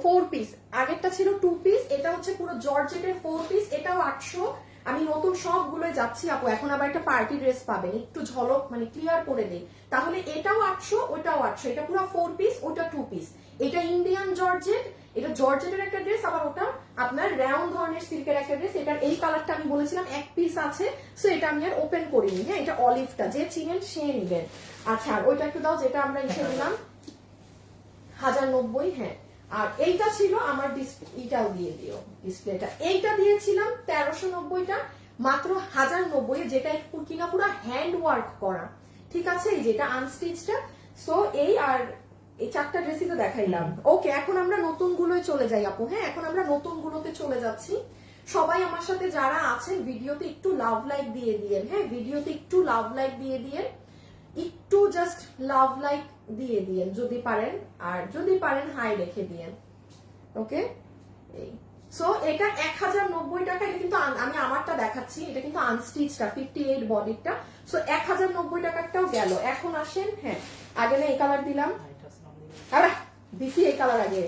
4 পিস, আগেরটা ছিল 2 পিস, এটা হচ্ছে পুরো জর্জেটের 4 পিস, এটাও 800। আমি নতুন সবগুলোই যাচ্ছি আপু, এখন আবার একটা পার্টি ড্রেস পাবেন, একটু ঝলক মানে ক্লিয়ার করে দেই। তাহলে এটাও 800, ওটাও 800, এটা পুরো 4 পিস, ওটা 2 পিস। এটা ইন্ডিয়ান জর্জেট, এটা জর্জেটের একটা ড্রেস, আবার ওটা আপনার রাউন্ড ধরনের সিল্কের একটা ড্রেস। এটার এই কালারটা আমি বলেছিলাম 1 পিস আছে, সো এটা আমি আর ওপেন করিনি। হ্যাঁ, এটা অলিভটা, যে চিনেন সে নিবেন। আচ্ছা, আর ওইটা একটু দাও, যেটা আমরা ইসে দিলাম 1090। হ্যাঁ, আর এইটা ছিল আমার এটাও দিয়ে দিও ডিসপ্লেটা, এইটা দিয়েছিলাম 1390টা, মাত্র 1090, যেটা একটু কিনা পুরো হ্যান্ড ওয়ার্ক করা, ঠিক আছে, এই যেটা আনস্টিচটা। সো এই আর এই 4টা ড্রেসই তো দেখাইলাম। ওকে, এখন আমরা নতুন গুলোয় চলে যাই আপু। হ্যাঁ, এখন আমরা নতুন গুলোতে চলে যাচ্ছি। সবাই আমার সাথে যারা আছেন ভিডিওতে একটু লাভ লাইক দিয়ে দিয়েন। হ্যাঁ, ভিডিওতে একটু লাভ লাইক দিয়ে দিয়েন, একটু জাস্ট লাভ লাইক দিয়ে দিয়েন যদি পারেন, আর যদি পারেন হাই রেখে দিয়েন। ওকে, এই সো এটা 1090 টাকা, এটা কিন্তু আমি আমারটা দেখাচ্ছি, এটা কিন্তু আনস্টিচটা 58 বডিটা। সো 1090 টাকাটাও গেল। এখন আসেন, হ্যাঁ আগে না এই কালার দিলাম, আরে দিছি এই কালার আগে।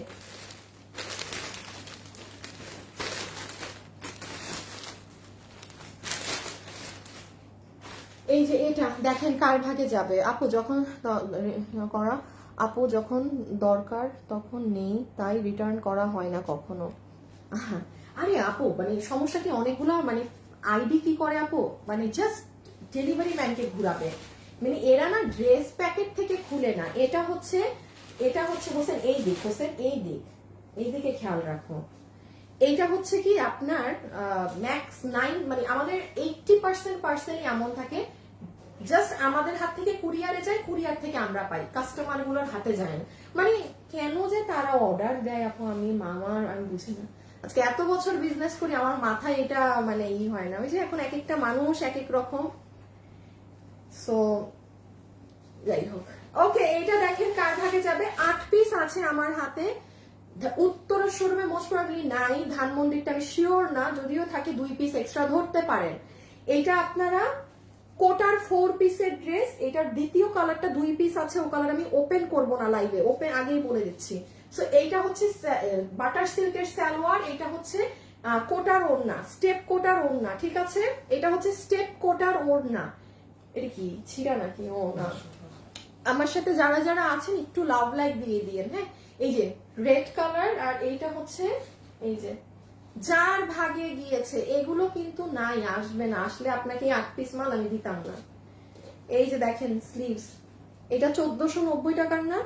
এই যে এটা দেখেন কার ভাগে যাবে। আপু যখন করা, আপু যখন দরকার তখন নেই, তাই রিটার্ন করা হয় না কখনো। আরে আপু মানে সমস্যা কি, অনেকগুলো মানে আইডি কি করে আপু, মানে জাস্ট ডেলিভারি ম্যানকে ঘুরাবে, মানে এরা না ড্রেস প্যাকেট থেকে খুলে না। এটা হচ্ছে হোসেন এই দিক, হোসেন এই দিক, এই দিকে খেয়াল রাখো। এইটা হচ্ছে কি আপনার ম্যাক্স 9, মানে আমাদের 80% পার্সেলই এমন থাকে জাস্ট আমাদের হাত থেকে কুরিয়ারে যায়, কুরিয়ার থেকে আমরা পাই, কাস্টমার গুলোর হাতে যায় না। মানে কেন যে তারা অর্ডার দেয় আপু, আমি বুঝি না। আজকে এত বছর বিজনেস করি, আমার মাথায় এটা মানে হয় না। ওই যে এখন এক একটা মানুষ এক এক রকম। সো যাই হোক, ওকে, এইটা দেখেন কার ভাগে যাবে। 8 পিস আছে আমার হাতে। উত্তরের শোরুমে মোস্ট প্রবাবলি নাই, ধানমন্ডিরটা আমি শিওর না, যদিও থাকে 2 পিস এক্সট্রা ধরতে পারেন। এইটা আপনারা কোটার 4 পিসের ড্রেস, এটার দ্বিতীয় কালারটা 2 পিস আছে, ও কালার আমি ওপেন করব না লাইভে, ওপেন আগেই বলে দিচ্ছি। সো এইটা হচ্ছে বাটার সিল্কের সালোয়ার, এটা হচ্ছে কোটার ওড়না, স্টেপ কোটার ওড়না, ঠিক আছে, এটা হচ্ছে স্টেপ কোটার ওড়না। এটা কি ছিড়া নাকি? ও না, আমার সাথে যারা যারা আছেন একটু লাভ লাইক দিয়ে দিয়েন। হ্যাঁ, এই যে রেড কালার, আর এইটা হচ্ছে এই যে যার ভাগে গিয়েছে, এগুলো কিন্তু নাই, আসবে না, আসলে আপনাকে 8 পিস মাল আমি দিতাম না। এই যে দেখেন স্লিভস, এটা 1490 টাকার না,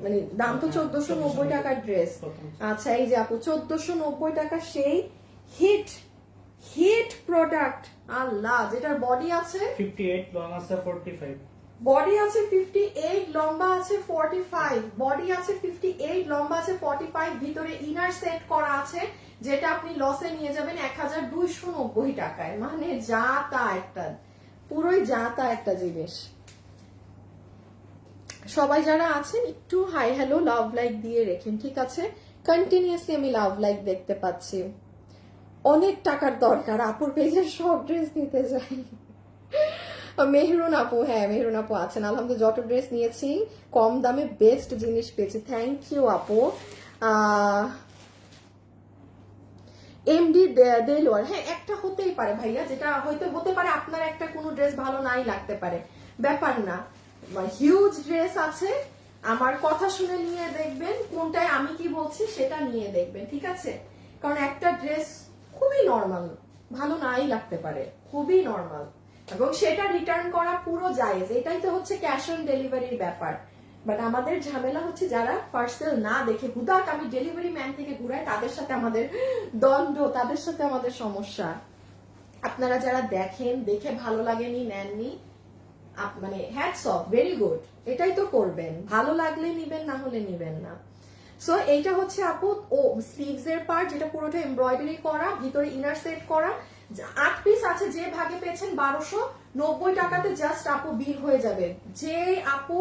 মানে দাম তো 1490 টাকার ড্রেস। আচ্ছা, এই যে আপু 1490 টাকা সেই হিট প্রোডাক্ট, আল্লাহ, যেটার বডি আছে 58, লং আছে 45, বডি আছে 58, লম্বা আছে 45, বডি আছে 58, লম্বা আছে 45, ভিতরে ইনার সেট করা আছে, যেটা আপনি লসে নিয়ে যাবেন 1290 টাকায়। মানে যা তা একটা, পুরোই যা তা একটা জিনিস। সবাই যারা আছেন একটু হাই হ্যালো লাভ লাইক দিয়ে রেখেন, ঠিক আছে, কন্টিনিউয়াসলি আমি লাভ লাইক দেখতে পাচ্ছি। অনেক টাকার দরকার, আপুর পেজের সব ড্রেস নিতে যাই। মেহরুন আপু, হ্যাঁ মেহরুন আপু আছেন, আলহামদুলিল্লাহ। যত ড্রেস নিয়েছি কম দামে বেস্ট জিনিস পেয়েছি, থ্যাংক ইউ আপু। এমডি দেলোয়ার, হ্যাঁ একটা হতেই পারে ভাইয়া, যেটা হয়তো হতে পারে আপনার একটা কোনো ড্রেস ভালো নাই লাগতে পারে, ব্যাপার না। হিউজ ড্রেস আছে, আমার কথা শুনে নিয়ে দেখবেন কোনটায় আমি কি বলছি সেটা নিয়ে দেখবেন, ঠিক আছে? কারণ একটা ড্রেস খুবই নর্মাল, ভালো নাই লাগতে পারে, খুবই নর্মাল, এবং সেটা রিটার্ন করা পুরো জায়েজ। এটাই তো হচ্ছে ক্যাশ অন ডেলিভারির ব্যাপার। বাট আমাদের ঝামেলা হচ্ছে যারা পার্সেল না দেখে হুদাক আমি ডেলিভারি ম্যান থেকে ঘুরাই, তাদের সাথে আমাদের দ্বন্দ্ব, তাদের সাথে আমাদের সমস্যা। আপনারা যারা দেখেন, দেখে ভালো লাগেনি, নেননি, মানে হ্যাটস অফ, ভেরি গুড, এটাই তো করবেন, ভালো লাগলে নিবেন, না হলে নিবেন না। সো এইটা হচ্ছে আপু ও স্লিভস এর পার্ট, যেটা পুরোটা এমব্রয়ডারি করা, ভিতরে ইনার সেট করা, 8 পিস আছে। যে ভাগে পেয়েছেন 1290 টাকাতে জাস্ট আপু বিল হয়ে যাবে। যে আপু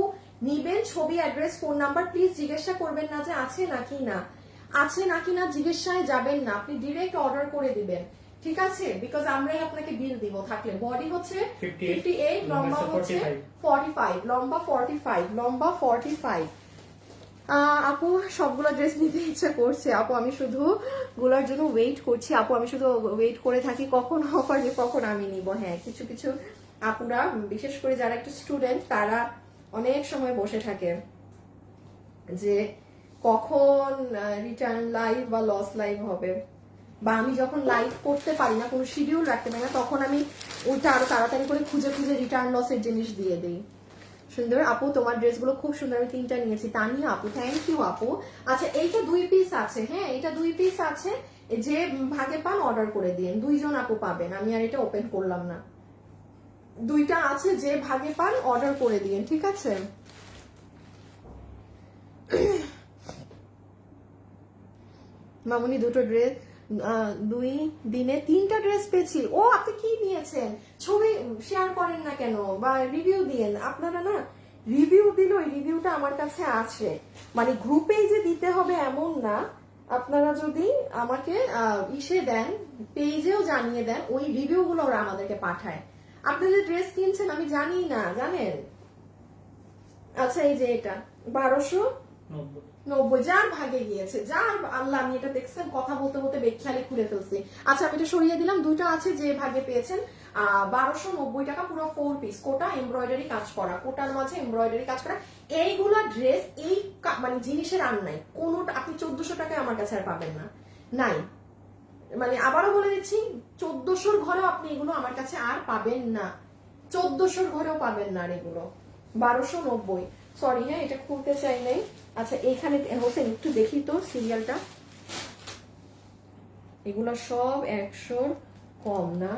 নিবেন, ছবি, অ্যাড্রেস, ফোন নাম্বার, প্লিজ জিজ্ঞাসা করবেন না যে আছে নাকি না, আছে নাকি না জিজ্ঞাসায় যাবেন না, আপনি ডিরেক্ট অর্ডার করে দিবেন, ঠিক আছে? বিকজ আমরাই আপনাকে বিল দিব থাকলে। বডি হচ্ছে 58, লম্বা হচ্ছে 45, লম্বা 45, লম্বা 45। আপু সবগুলো ড্রেস নিতে ইচ্ছা করছে আপু, আমি শুধু গুলার জন্য ওয়েট করছি আপু, আমি শুধু ওয়েট করে থাকি কখন অফার, কখন আমি নিব। হ্যাঁ কিছু কিছু আপুরা, বিশেষ করে যারা একটু স্টুডেন্ট, তারা অনেক সময় বসে থাকে যে কখন রিটার্ন লাইভ বা লস লাইভ হবে, বা আমি যখন লাইভ করতে পারি না, কোনো শিডিউল রাখতে পারি না, তখন আমি ওইটা আরো তাড়াতাড়ি করে খুঁজে খুঁজে রিটার্ন লসের জিনিস দিয়ে দিই। সুন্দর আপু, তোমার ড্রেসগুলো খুব সুন্দর, আমি 3টা নিয়েছি। তানিয়া আপু, থ্যাংক ইউ আপু। আচ্ছা এইটা 2 পিস আছে, হ্যাঁ এটা 2 পিস আছে, যে ভাগে পান অর্ডার করে দিন, 2 জন আপু পাবেন, আমি আর এটা ওপেন করলাম না। 2টা আছে, যে ভাগে পান অর্ডার করে দিন, ঠিক আছে? মামুনি দুটো ড্রেস, 2 দিনে 3টা ড্রেস পেয়েছি। ও আপনি কি নিয়েছেন, ছবি শেয়ার করেন না কেন, বা রিভিউ দিয়েন। আপনারা না রিভিউ দিলে ওই রিভিউটা আমার কাছে আছে, মানে গ্রুপে যে দিতে হবে এমন না, আপনারা যদি আমাকে ইসে দেন, পেজেও জানিয়ে দেন, ওই রিভিউ গুলো ওরা আমাদেরকে পাঠায়। আপনি যে ড্রেস কিনছেন আমি জানি না, জানেন? আচ্ছা এই যে এটা 1290, যার ভাগে গিয়েছে, যার আল্লাহ, আমি এটা দেখছেন কথা বলতে বলতে বেখ্যালি খুলে ফেলছি। আচ্ছা আমি এটা সরিয়ে দিলাম, 2টা আছে, যে ভাগে পেয়েছেন 1290 টাকা, পুরো 4 পিস, কোটা এমব্রয়ডারি কাজ করা, কোটার মাঝে এমব্রয়ডারি কাজ করা। এইগুলা ড্রেস এই মানে জিনিসের আর নাই কোনোটা, আপনি 1400 টাকায় আমার কাছে আর পাবেন না, নাই। মানে আবারও বলে দিচ্ছি, 1400-র ঘরেও আপনি এগুলো আমার কাছে আর পাবেন না, 1400-র ঘরেও পাবেন না আর এগুলো। 1290, সরি হ্যাঁ এটা খুলতে চাই নাই। আচ্ছা এইখানে হোসেন একটু দেখি তো সিরিয়ালটা, এগুলো সব 100-র কম না।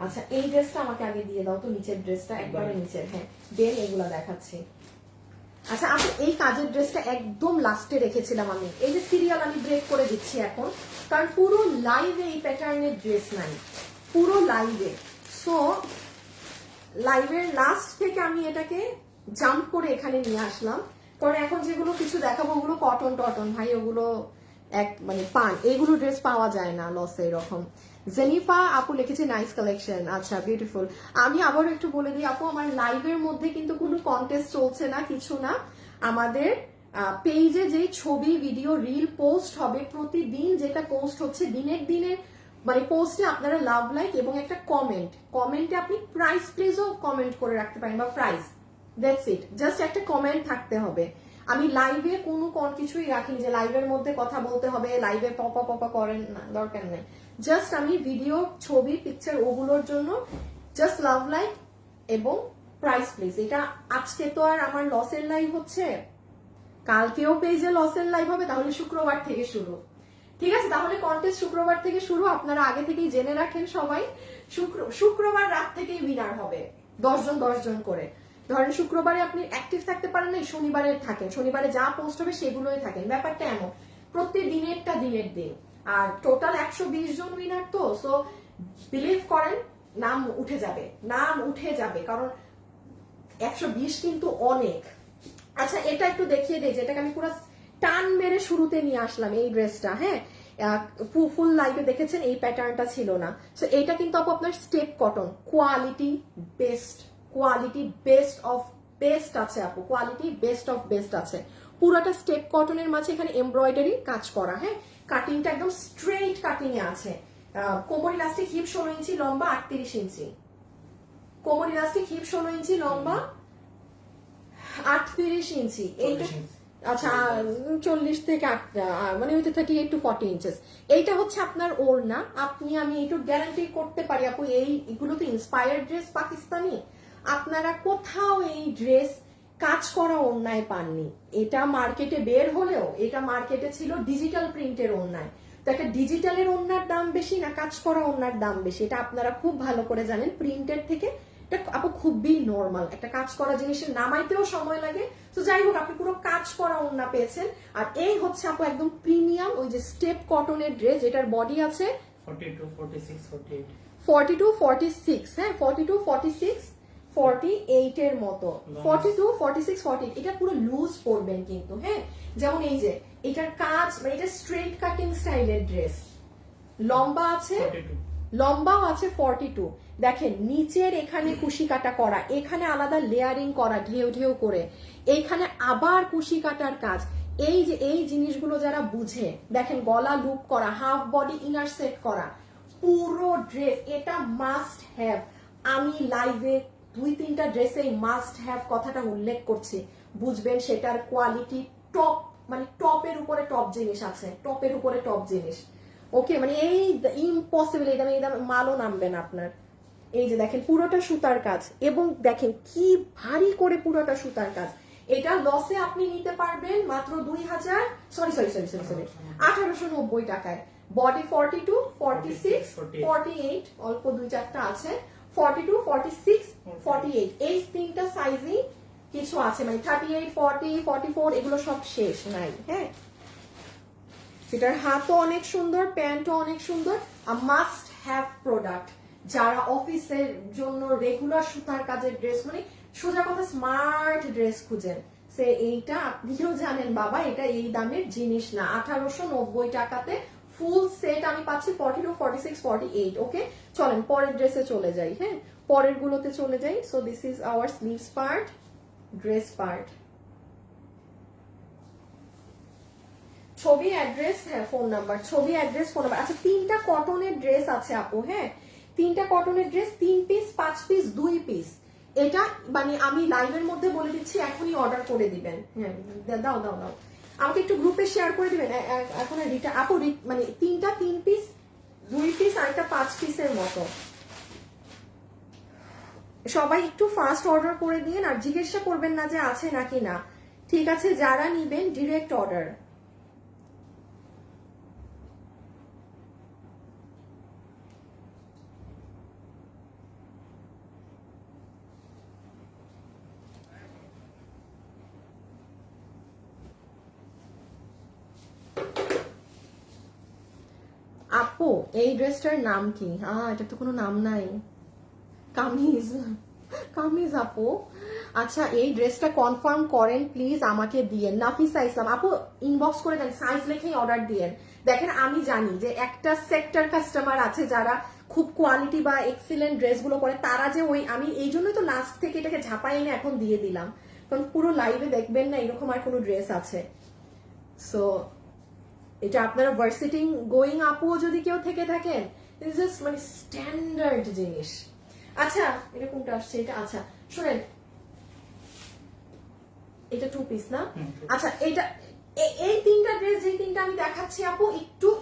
আচ্ছা এই ড্রেসটা আমাকে আগে দিয়ে দাও তো, নিচের ড্রেসটা একবারে নিচের, হ্যাঁ দেন এগুলা দেখাচ্ছি। আচ্ছা আমি এই কাজের ড্রেসটা একদম লাস্টে রেখেছিলাম আমি, এই যে সিরিয়াল আমি ব্রেক করে দিচ্ছি এখন, কারণ পুরো লাইভে এই প্যাটার্নের ড্রেস নাই, পুরো লাইভে। সো লাইভের লাস্ট থেকে আমি এটাকে জাম্প করে এখানে নিয়ে আসলাম, কারণ এখন যেগুলো কিছু দেখাবো ওগুলো কটন টটন ভাই, ওগুলো এক মানে পান, এগুলো ড্রেস পাওয়া যায় না লসে এরকম। জেনিফা আপু লিখেছে নাইস কালেকশন, আচ্ছা বিউটিফুল। আমি আবারও একটু বলে দিই আপু, আমার লাইভের মধ্যে কিন্তু কোনো কন্টেস্ট চলছে না, কিছু না। আমাদের পেজে যে ছবি, ভিডিও, রিল পোস্ট হবে প্রতিদিন, যেটা পোস্ট হচ্ছে দিনের দিনের, মানে পোস্টে আপনারা লাভ লাইক এবং একটা কমেন্টে আপনি প্রাইস প্লিজও কমেন্ট করে রাখতে পারেন, বা প্রাইস, দ্যাটস ইট, জাস্ট একটা কমেন্ট থাকতে হবে। আমি লাইভে কোনো কিছুই রাখিনি যে লাইভের মধ্যে কথা বলতে হবে, লাইভে পপা করেন না, দরকার নেই। জাস্ট আমি ভিডিও, ছবি, পিকচার, ওগুলোর জন্য জাস্ট লাভ লাইক এবং প্রাইস প্লিজ। এটা আজকে তো আর আমার লসের লাইভ হচ্ছে, কালকেও পেজে লসের লাইভ হবে, তাহলে শুক্রবার থেকে শুরু, ঠিক আছে? তাহলে কন্টেস্ট শুক্রবার থেকে শুরু, আপনারা আগে থেকেই জেনে রাখেন সবাই। শুক্রবার রাত থেকেই উইনার হবে, 10 জন করে। ধরেন শুক্রবারে আপনি অ্যাক্টিভ থাকতে পারেন না, শনিবারে থাকেন, শনিবারে যা পোস্ট হবে সেগুলোই থাকেন, ব্যাপারটা এমন, প্রত্যেক দিনেরটা দিনের দিন। আর টোটাল 120 জন উইনার তো, সো বিলিভ করেন নাম উঠে যাবে, নাম উঠে যাবে, কারণ 120 কিন্তু অনেক। আচ্ছা এটা একটু দেখিয়ে দেই, যেটাকে আমি পুরো টান মেরে শুরুতে নিয়ে আসলাম, এই ড্রেসটা, হ্যাঁ ফুল লাইভে দেখেছেন এই প্যাটার্নটা ছিল না। সো এইটা কিন্তু আপু আপনার step cotton, quality best quality best of best আছে আপু, কোয়ালিটি বেস্ট অফ বেস্ট আছে। পুরোটা স্টেপ কটনের মাঝে এখানে এমব্রয়ডারি কাজ করা, হ্যাঁ, কাটিংটা একদম স্ট্রেইট কাটিং এ আছে। কোমর ইলাস্টিক, হিপ 16 ইঞ্চি, লম্বা 38 ইঞ্চি। কোমর ইলাস্টিক, হিপ 16 ইঞ্চি, লম্বা 38 ইঞ্চি। এইটা আচ্ছা 40 থেকে মানে ওইটা 38 to 40 ইঞ্চেস। এইটা হচ্ছে আপনার ওড়না। আমি একটু গ্যারান্টি করতে পারি আপু, এইগুলো তো ইন্সপায়ার্ড ড্রেস পাকিস্তানি, আপনারা কোথাও এই ড্রেস কাজ করা ওড়নায় পাননি। এটা মার্কেটে বের হলেও এটা মার্কেটে ছিল ডিজিটাল প্রিন্টের ওড়নায়। তো একটা ডিজিটালের ওড়নার দাম বেশি না কাজ করা ওড়নার দাম বেশি, এটা আপনারা খুব ভালো করে জানেন। প্রিন্টের থেকে এটা আপু খুবই নর্মাল, একটা কাজ করা জিনিসের নামাইতেও সময় লাগে। তো যাই হোক, আপনি পুরো কাজ করা ওড়না পেয়েছেন। আর এই হচ্ছে আপু একদম প্রিমিয়াম ওই যে স্টেপ কটনের ড্রেস, যেটার বডি আছে 42, 46, 48 42, 46, হ্যাঁ 42, 46, 48 এর মতো। 42, 46, 48 এটা পুরো লুজ পরবেন কিন্তু, হ্যাঁ। যেমন এই যে এটার কাজ, মানে এটা স্ট্রেট কাটিং স্টাইলের ড্রেস, লম্বা আছে 42 লম্বাও আছে 42। দেখেন নিচের এখানে কুশি কাটা করা, এখানে আলাদা লেয়ারিং করা ঢেউ ঢেউ করে, এইখানে আবার কুশি কাটার কাজ। এই যে এই জিনিসগুলো যারা বুঝে, দেখেন গলা লুপ করা, হাফ বডি ইনার সেট করা, পুরো ড্রেস এটা মাস্ট হ্যাভ। আমি লাইভে 2-3টা ড্রেসে মাস্ট হ্যাভ কথাটা উল্লেখ করছি, বুঝবেন সেটার কোয়ালিটি টপ, মানে টপের উপরে টপ জিনিস আছে, টপের উপরে টপ জিনিস। ওকে, মানে এই ইম্পসিবল, এই দামে মালও নামবে না আপনার। এই যে দেখেন পুরোটা সুতার কাজ, এবং দেখেন কি ভারী করে পুরোটা সুতার কাজ। এটা লসে আপনি নিতে পারবেন মাত্র 1890 টাকায়। বডি 42, 46, 48, অল্প 2-4টা আছে, 42, 46, 48 এই তিনটা সাইজই কিছু আছে, মানে 38, 40, 44 এগুলো সব শেষ নাই, হ্যাঁ। এটার হাতও অনেক সুন্দর, প্যান্টও অনেক সুন্দর। মাস্ট হ্যাভ প্রোডাক্ট যারা অফিসের জন্য রেগুলার সুতার কাজের ড্রেস, মানে সোজা কথা স্মার্ট ড্রেস খুঁজেন, সে এইটা আপনিও জানেন বাবা, এটা এই দামের জিনিস না। 1890 টাকাতে ফুল সেট আমি পাচ্ছি 42, 46, 48। ওকে, চলেন পরের ড্রেসে চলে যাই, হ্যাঁ পরের গুলোতে চলে যাই। So this is our sleeves part, dress part. ছবি, অ্যাড্রেস, হ্যাঁ ফোন নাম্বার, ছবি, অ্যাড্রেস, ফোন নাম্বার। আচ্ছা 3টা কটনের ড্রেস আছে আপু, হ্যাঁ 3টা কটনের ড্রেস, 3 পিস, 5 পিস, 2 পিস। এটা মানে আমি লাইভের মধ্যে বলে দিচ্ছি, এখনই অর্ডার করে দিবেন। হ্যাঁ দাও দাও দাও, আমাকে একটু গ্রুপে শেয়ার করে দিবেন এখন। আপু মানে 3টা 3 পিস, 2 পিস আর একটা 5 পিসের মতো। সবাই একটু ফাস্ট অর্ডার করে দিন, আর জিজ্ঞাসা করবেন না যে আছে নাকি না, ঠিক আছে? যারা নিবেন ডিরেক্ট অর্ডার। আপু এই ড্রেসটার নাম কি? এটা তো কোনো নাম নাই। কামিজ, কামিজ আপু। আচ্ছা এই ড্রেসটা কনফার্ম করেন প্লিজ, আমাকে দিয়েন। নাফিসা ইসলাম আপু ইনবক্স করে দেন, সাইজ লিখেই অর্ডার দিয়েন। দেখেন আমি জানি যে একটা সেক্টর কাস্টমার আছে যারা খুব কোয়ালিটি বা এক্সিলেন্ট ড্রেসগুলো পরে, তারা যে ওই, আমি এই জন্যই তো লাস্ট থেকে এটাকে ঝাপাই এনে এখন দিয়ে দিলাম, কারণ পুরো লাইভে দেখবেন না এরকম আর কোনো ড্রেস আছে। সো এটা আপনারা ভার্সিটিং গোয়িং আপুও যদি কেউ থেকে থাকেন, ইটস জাস্ট মানে স্ট্যান্ডার্ড জিনিস। আচ্ছা এটা কোনটা আসছে? এটা আচ্ছা শুনেন, এটা 2 পিস না? আচ্ছা এটা এই 3টা ড্রেস, যে 3টা আমি দেখাচ্ছি আপু,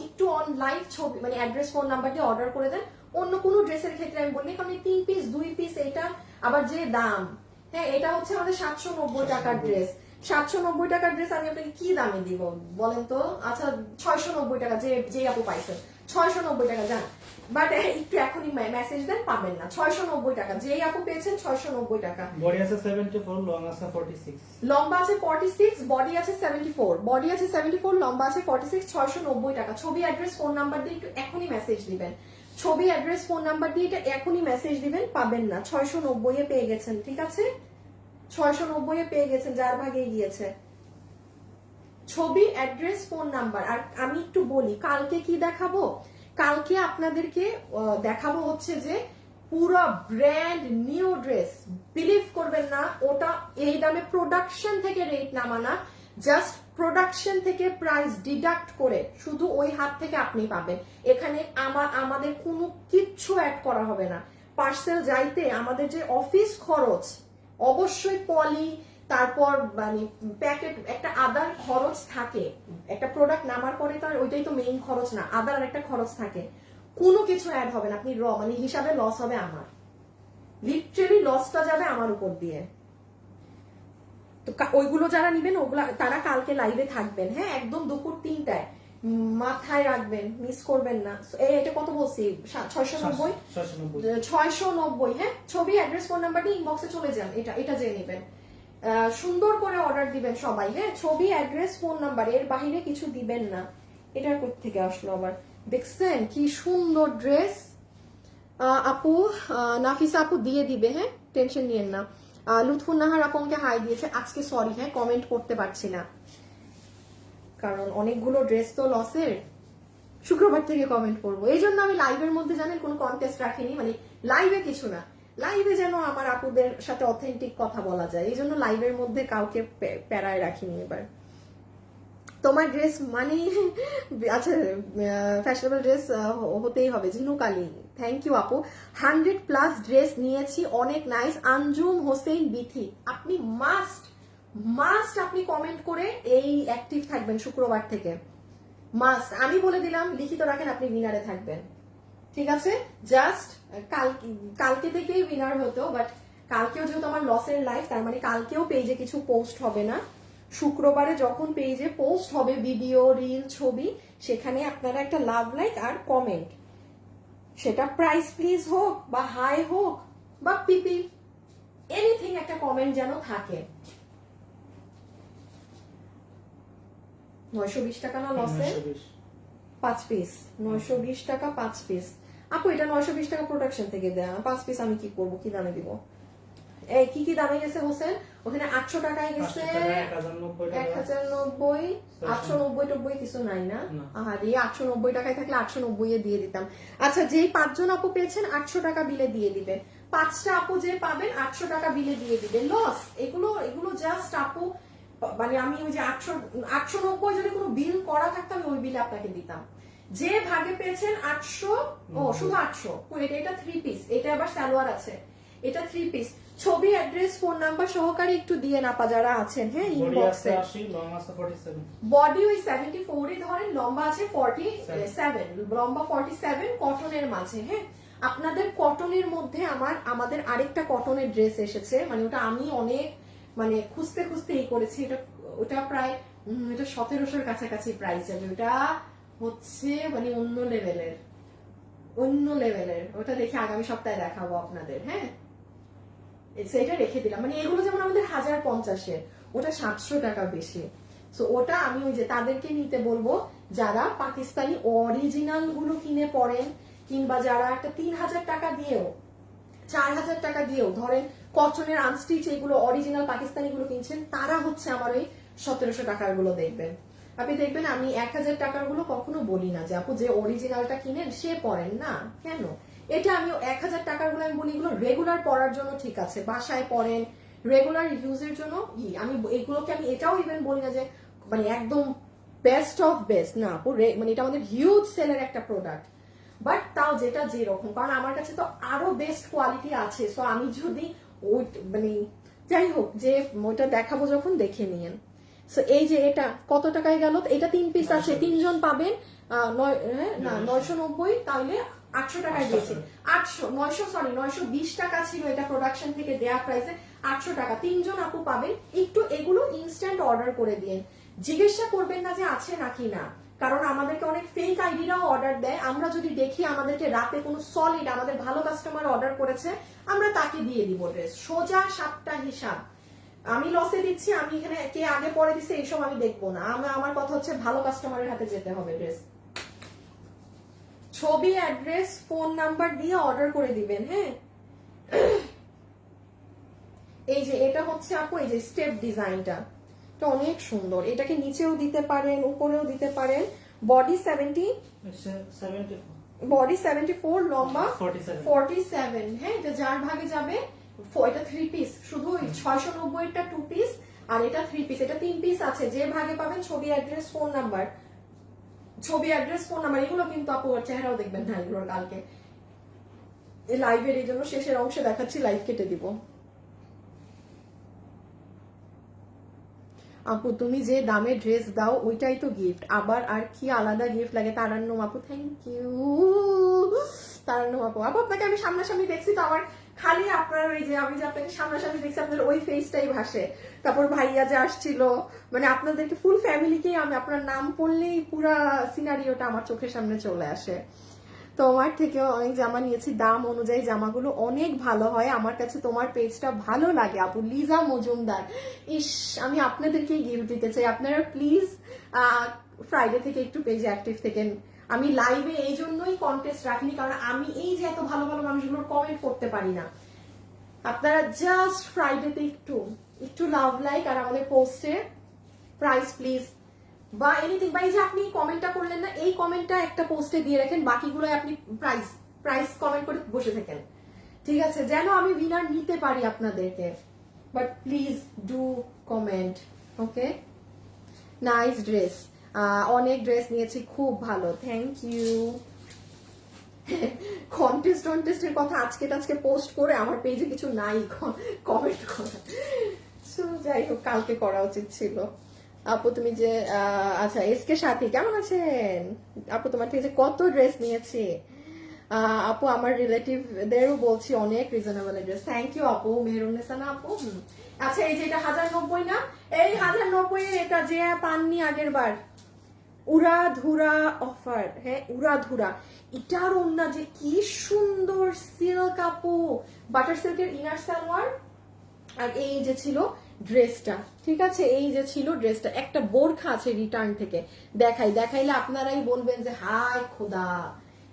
একটু অন লাইভ ছবি মানে অ্যাড্রেস ফোন নাম্বার দিয়ে অর্ডার করে দেন। অন্য কোনো ড্রেসের ক্ষেত্রে আমি বলি, কারণ 3 পিস 2 পিস এটা আবার যে দাম, হ্যাঁ এটা হচ্ছে আমাদের 790 টাকার ড্রেস। 790 টাকার ড্রেস আমি আপনাকে কি দামে দিব বলেন তো? আচ্ছা 690 টাকা, যে আপু পাইছেন 690 টাকা যান, বাট একটু এখনই মেসেজ দেন, পাবেন না। 690 টাকা যেই আপু পেয়েছেন, 690 টাকা। বডি আছে 74, লং আছে 46, লম্বা আছে 46, বডি আছে 74, বডি আছে 74, লম্বা আছে 46, 690 টাকা। ছবি, অ্যাড্রেস, ফোন নাম্বার দিয়ে একটু এখনই মেসেজ দিবেন। ছবি, অ্যাড্রেস, ফোন নাম্বার দিয়ে এটা এখনই মেসেজ দিবেন, পাবেন না। 690 এ পেয়ে গেছেন, ঠিক আছে? 690 এ পেয়ে গেছেন, যার ভাগে গিয়েছে। ছবি, অ্যাড্রেস, ফোন নাম্বার। আর আমি একটু বলি কালকে কি দেখাবো, কালকে আপনাদেরকে দেখাবো হচ্ছে যে পুরো ব্র্যান্ড নিউ ড্রেস, বিলিভ করবেন না ওটা এই দামে প্রোডাকশন থেকে রেট নামানা, জাস্ট প্রোডাকশন থেকে প্রাইস ডিডাক্ট করে শুধু ওই হাত থেকে আপনি পাবেন। এখানে আমাদের কোনো কিচ্ছু অ্যাড করা হবে না। পার্সেল যাইতে আমাদের যে অফিস খরচ, অবশ্যই পলি, তারপর মানে প্যাকেট, একটা আদার খরচ থাকে। একটা প্রোডাক্ট নামার পরে তার ওইটাই তো মেইন খরচ না, আদার একটা খরচ থাকে। কোনো কিছু অ্যাড হবে না, আপনি মানে হিসাবে লস হবে আমার, লিটারেলি লসটা যাবে আমার উপর দিয়ে। তো ওইগুলো যারা নিবেন ওগুলা তারা কালকে লাইভে থাকবেন, হ্যাঁ, একদম দুপুর 3টায়, মাথায় রাখবেন, মিস করবেন না। এটা কত বলছি, 690, 690, হ্যাঁ। ছবি, অ্যাড্রেস, ফোন নাম্বার দিয়ে ইনবক্সে চলে যান, এটা জেনে নেবেন। সুন্দর করে অর্ডার দিবেন সবাই, হ্যাঁ, ছবি, অ্যাড্রেস, ফোন নাম্বার, এর বাইরে কিছু দিবেন না। এটা কোথেকে আসলো আবার, দেখছেন কি সুন্দর ড্রেস। আপু নাফিসা আপু দিয়ে দিবে, হ্যাঁ, টেনশন নিয়েন না। লুৎফুন নাহার আপু আমাকে হাই দিয়েছে আজকে, সরি হ্যাঁ কমেন্ট করতে পারছি না কারণ অনেকগুলো ড্রেস তো লসের। শুক্রবার থেকে কমেন্ট করবো, এই জন্য আমি লাইভের মধ্যে জানেন কোনো কন্টেস্ট রাখিনি, মানে লাইভে কিছু না, লাইভে যেন আমার আপুদের সাথে অথেন্টিক কথা বলা যায়, এই জন্য লাইভের মধ্যে কাউকে প্যারায় রাখিনি এবার। তোমার ড্রেস মানে আচ্ছা, ফ্যাশনেবল ড্রেস হতেই হবে। ঝিনুক আলী, থ্যাংক ইউ আপু। 100+ ড্রেস নিয়েছি, অনেক নাইস। আঞ্জুম হোসেন বিথি, আপনি মাস্ট আপনি কমেন্ট করে এই অ্যাক্টিভ থাকবেন শুক্রবার থেকে, মাস্ট। আমি বলে দিলাম, লিখিত রাখেন, আপনি উইনারে থাকবেন, ঠিক আছে? জাস্ট কালকে থেকেই উইনার হতো, বাট কালকেও যেহেতু আমার লসের লাইফ, তার মানে কালকেও পেজে কিছু পোস্ট হবে না। শুক্রবারে যখন পেজে পোস্ট হবে ভিডিও, রিল, ছবি, সেখানে আপনারা একটা লাভ, লাইক আর কমেন্ট, সেটা প্রাইস প্লিজ হোক বা হাই হোক বা পিপি, এনিথিং, একটা কমেন্ট যেন থাকে। 920 টাকা না লসে 5 পিস, 920 টাকা 5 পিস। আপু এটা 920 টাকা প্রোডাকশন থেকে দেয়া, 5 পিস আমি কি করব, কি দামে দিব? এই কি দামে গেছে হোসেন? ওখানে 800 টাকায় গেছে, 1090, 890 কিছু নাই না? আরে 890 টাকায় থাকলে 890 এ দিয়ে দিতাম। আচ্ছা, যেই 5 জন আপু পেয়েছেন 800 টাকা বিলে দিয়ে দিবেন, 5টা আপু যে পাবেন 800 টাকা বিলে দিয়ে দিবেন। লস এগুলো জাস্ট আপু, মানে আমি ওই যে 890 যদি কোনো বিল করা থাকতো আমি ওই বিলে আপনাকে দিতাম। যে ভাগে পেয়েছেন 800, ও শুধু 800, এটা 3 পিস, এটা আবার সালোয়ার আছে, এটা 3 পিস। ছবি, অ্যাড্রেস, ফোন নাম্বার সহকারে একটু দিয়ে নাপা যারা আছেন, হ্যাঁ, ইনবক্সে। বডি ওই 74 এ ধরেন, লম্বা আছে 47, লম্বা 47, কটনের মাঝে, হ্যাঁ। আপনাদের কটনের মধ্যে আমাদের আরেকটা কটনের ড্রেস এসেছে, মানে ওটা আমি অনেক মানে খুঁজতে এই করেছি, ওটা প্রায় এটা 1700-এর কাছাকাছি প্রাইস যাবে। ওটা হচ্ছে মানে অন্য লেভেলের, ওটা দেখে আগামী সপ্তাহে দেখাবো আপনাদের, হ্যাঁ। সেটা রেখে দিলাম, মানে এগুলো যেমন আমাদের 1050-এর, ওটা 700 টাকা বেশি। সো ওটা আমি ওই যে তাদেরকে নিতে বলবো যারা পাকিস্তানি অরিজিনাল গুলো কিনে পড়েন, কিংবা যারা একটা 3000 টাকা দিয়েও, 4000 টাকা দিয়েও ধরেন কটনের আনস্টিচ এগুলো অরিজিনাল পাকিস্তানি গুলো কিনছেন, তারা হচ্ছে আমার ওই 1700 টাকার গুলো দেখবেন। আপনি দেখবেন আমি 1000 টাকার গুলো কখনো বলি না যে আপু যে অরিজিনালটা কিনেন সে পরেন না, কেন? এটা আমি 1000 টাকার গুলো আমি বলি এগুলো রেগুলার পরার জন্য ঠিক আছে, বাসায় পরেন, রেগুলার ইউজের জন্য আমি এগুলোকে আমি এটাও ইভেন বলি না যে মানে একদম বেস্ট অফ বেস্ট না আপু, মানে এটা আমাদের হিউজ সেলের একটা প্রোডাক্ট, বাট তাও যেটা যেরকম, কারণ আমার কাছে তো আরো বেস্ট কোয়ালিটি আছে। সো আমি যদি ওই মানে যাই হোক, যে ওইটা দেখাবো যখন দেখে নিয়েন। সো এই যে এটা কত টাকায় গেল, এটা 3 পিস আছে, 3 জন পাবেন। 990, তাহলে 800 টাকায় দিয়েছি, 920 টাকা ছিল এটা প্রোডাকশন থেকে দেয়া প্রাইসে, 800 টাকা 3 জন আপু পাবেন। একটু এগুলো ইনস্ট্যান্ট অর্ডার করে দিন, জিজ্ঞাসা করবেন না যে আছে নাকি না, কারণ আমাদেরকে অনেক ফেক আইডিরাও অর্ডার দেয়। আমরা যদি দেখি আমাদেরকে রাতে কোনো সলিড আমাদের ভালো কাস্টমার অর্ডার করেছে, আমরা তাকে দিয়ে দিব ড্রেস, সোজা 7টা হিসাব। আমি লসে দিচ্ছি, আমি এখানে কে আগে পরে দিচ্ছে এইসব আমি দেখবো না, আমার কথা হচ্ছে ভালো কাস্টমারের হাতে যেতে হবে ড্রেস। ছবি, অ্যাড্রেস, ফোন নাম্বার দিয়ে অর্ডার করে দিবেন, হ্যাঁ। এই যে এটা হচ্ছে আপু, এই যে স্টেপ ডিজাইনটা, এটা অনেক সুন্দর, এটাকে নিচেও দিতে পারেন, উপরেও দিতে পারেন, বডি 70, 74 বডি 74, লম্বা 47 47। হ্যাঁ, এটা যার ভাগে যাবে। এটা 3 পিস, শুধু 690 টা 2 পিস আর এটা 3 পিস, এটা 3 পিস আছে। যে ভাগে পাবেন ছবি, অ্যাড্রেস, ফোন নাম্বার, ছবি, অ্যাড্রেস, ফোন নাম্বার, এগুলো কিন্তু আপু চেহারাও দেখবেন না এগুলোর কালকে এই লাইভের, এই জন্য শেষের অংশে দেখাচ্ছি, লাইভ কেটে দিব। আপু তুমি যে দামে ড্রেস দাও ওইটাই তো গিফট, আবার আর কি আলাদা গিফট লাগে? তারান্নম আপু, থ্যাংক ইউ তারান্নম আপু। আপু আপনাকে আমি সামনাসামনি দেখছি তো আমার খালি আপনার ওই যে আমি যে আপনাকে সামনাসামনি দেখছি আপনার ওই ফেসটাই ভাসে। তারপর ভাইয়া যে আসছিল, মানে আপনাদেরকে ফুল ফ্যামিলিকে আমি আপনার নাম পড়লেই পুরা সিনারিওটা আমার চোখের সামনে চলে আসে। তোমার থেকেও অনেক জামা নিয়েছি, দাম অনুযায়ী জামাগুলো অনেক ভালো হয়, আমার কাছে তোমার পেজটা ভালো লাগে আপু। লিজা মজুমদার, ইস আমি আপনাদেরকেই গিফট দিতে চাই। আপনারা প্লিজ ফ্রাইডে থেকে একটু পেজে অ্যাক্টিভ থেকেন। আমি লাইভে এই জন্যই কন্টেস্ট রাখিনি, কারণ আমি এই যে এত ভালো ভালো মানুষগুলোর কমেন্ট করতে পারি না। আপনারা জাস্ট ফ্রাইডেতে একটু একটু লাভ লাইক আর আমাদের পোস্টে প্রাইস প্লিজ বা এনিথিং, বা এই যে আপনি কমেন্টটা করলেন না, এই কমেন্টটা একটা পোস্টে দিয়ে রাখেন, বাকিগুলো আপনি প্রাইস প্রাইস কমেন্ট করে বসে থাকেন, ঠিক আছে? যেন আমি উইনার নিতে পারি আপনাদেরকে, but please do comment, okay? Nice dress, অনেক ড্রেস নিয়েছি, খুব ভালো, থ্যাংক ইউ। কন্টেস্টের কথা আজকে পোস্ট করে আমার পেজে কিছু নাই কমেন্ট করা, যাই হোক কালকে করা উচিত ছিল। আপু তুমি যে আচ্ছা এসকে সাথী কেমন আছেন আপু? তোমার থেকে যে কত ড্রেস নিয়েছি আপু, আমার রিলেটিভদেরও বলছি অনেক রিজনেবল ড্রেস। থ্যাংক ইউ আপু, মেহরুন্নেসা না আপু? আচ্ছা এই যে এটা 1090 না, এই 1090 এর এটা যে পাননি আগের বার, উড়াধুরা অফার, হ্যাঁ উড়াধুরা। এটার ওন্না যে কি সুন্দর সিল্ক আপু, বাটার সিল্কের ইনার সালোয়ার, আর এই যে ছিল ড্রেসটা, ঠিক আছে? এই যে ছিল ড্রেসটা, একটা বোরখা আছে রিটার্ন থেকে, দেখাইলে আপনারাই বলবেন যে হাই খোদা,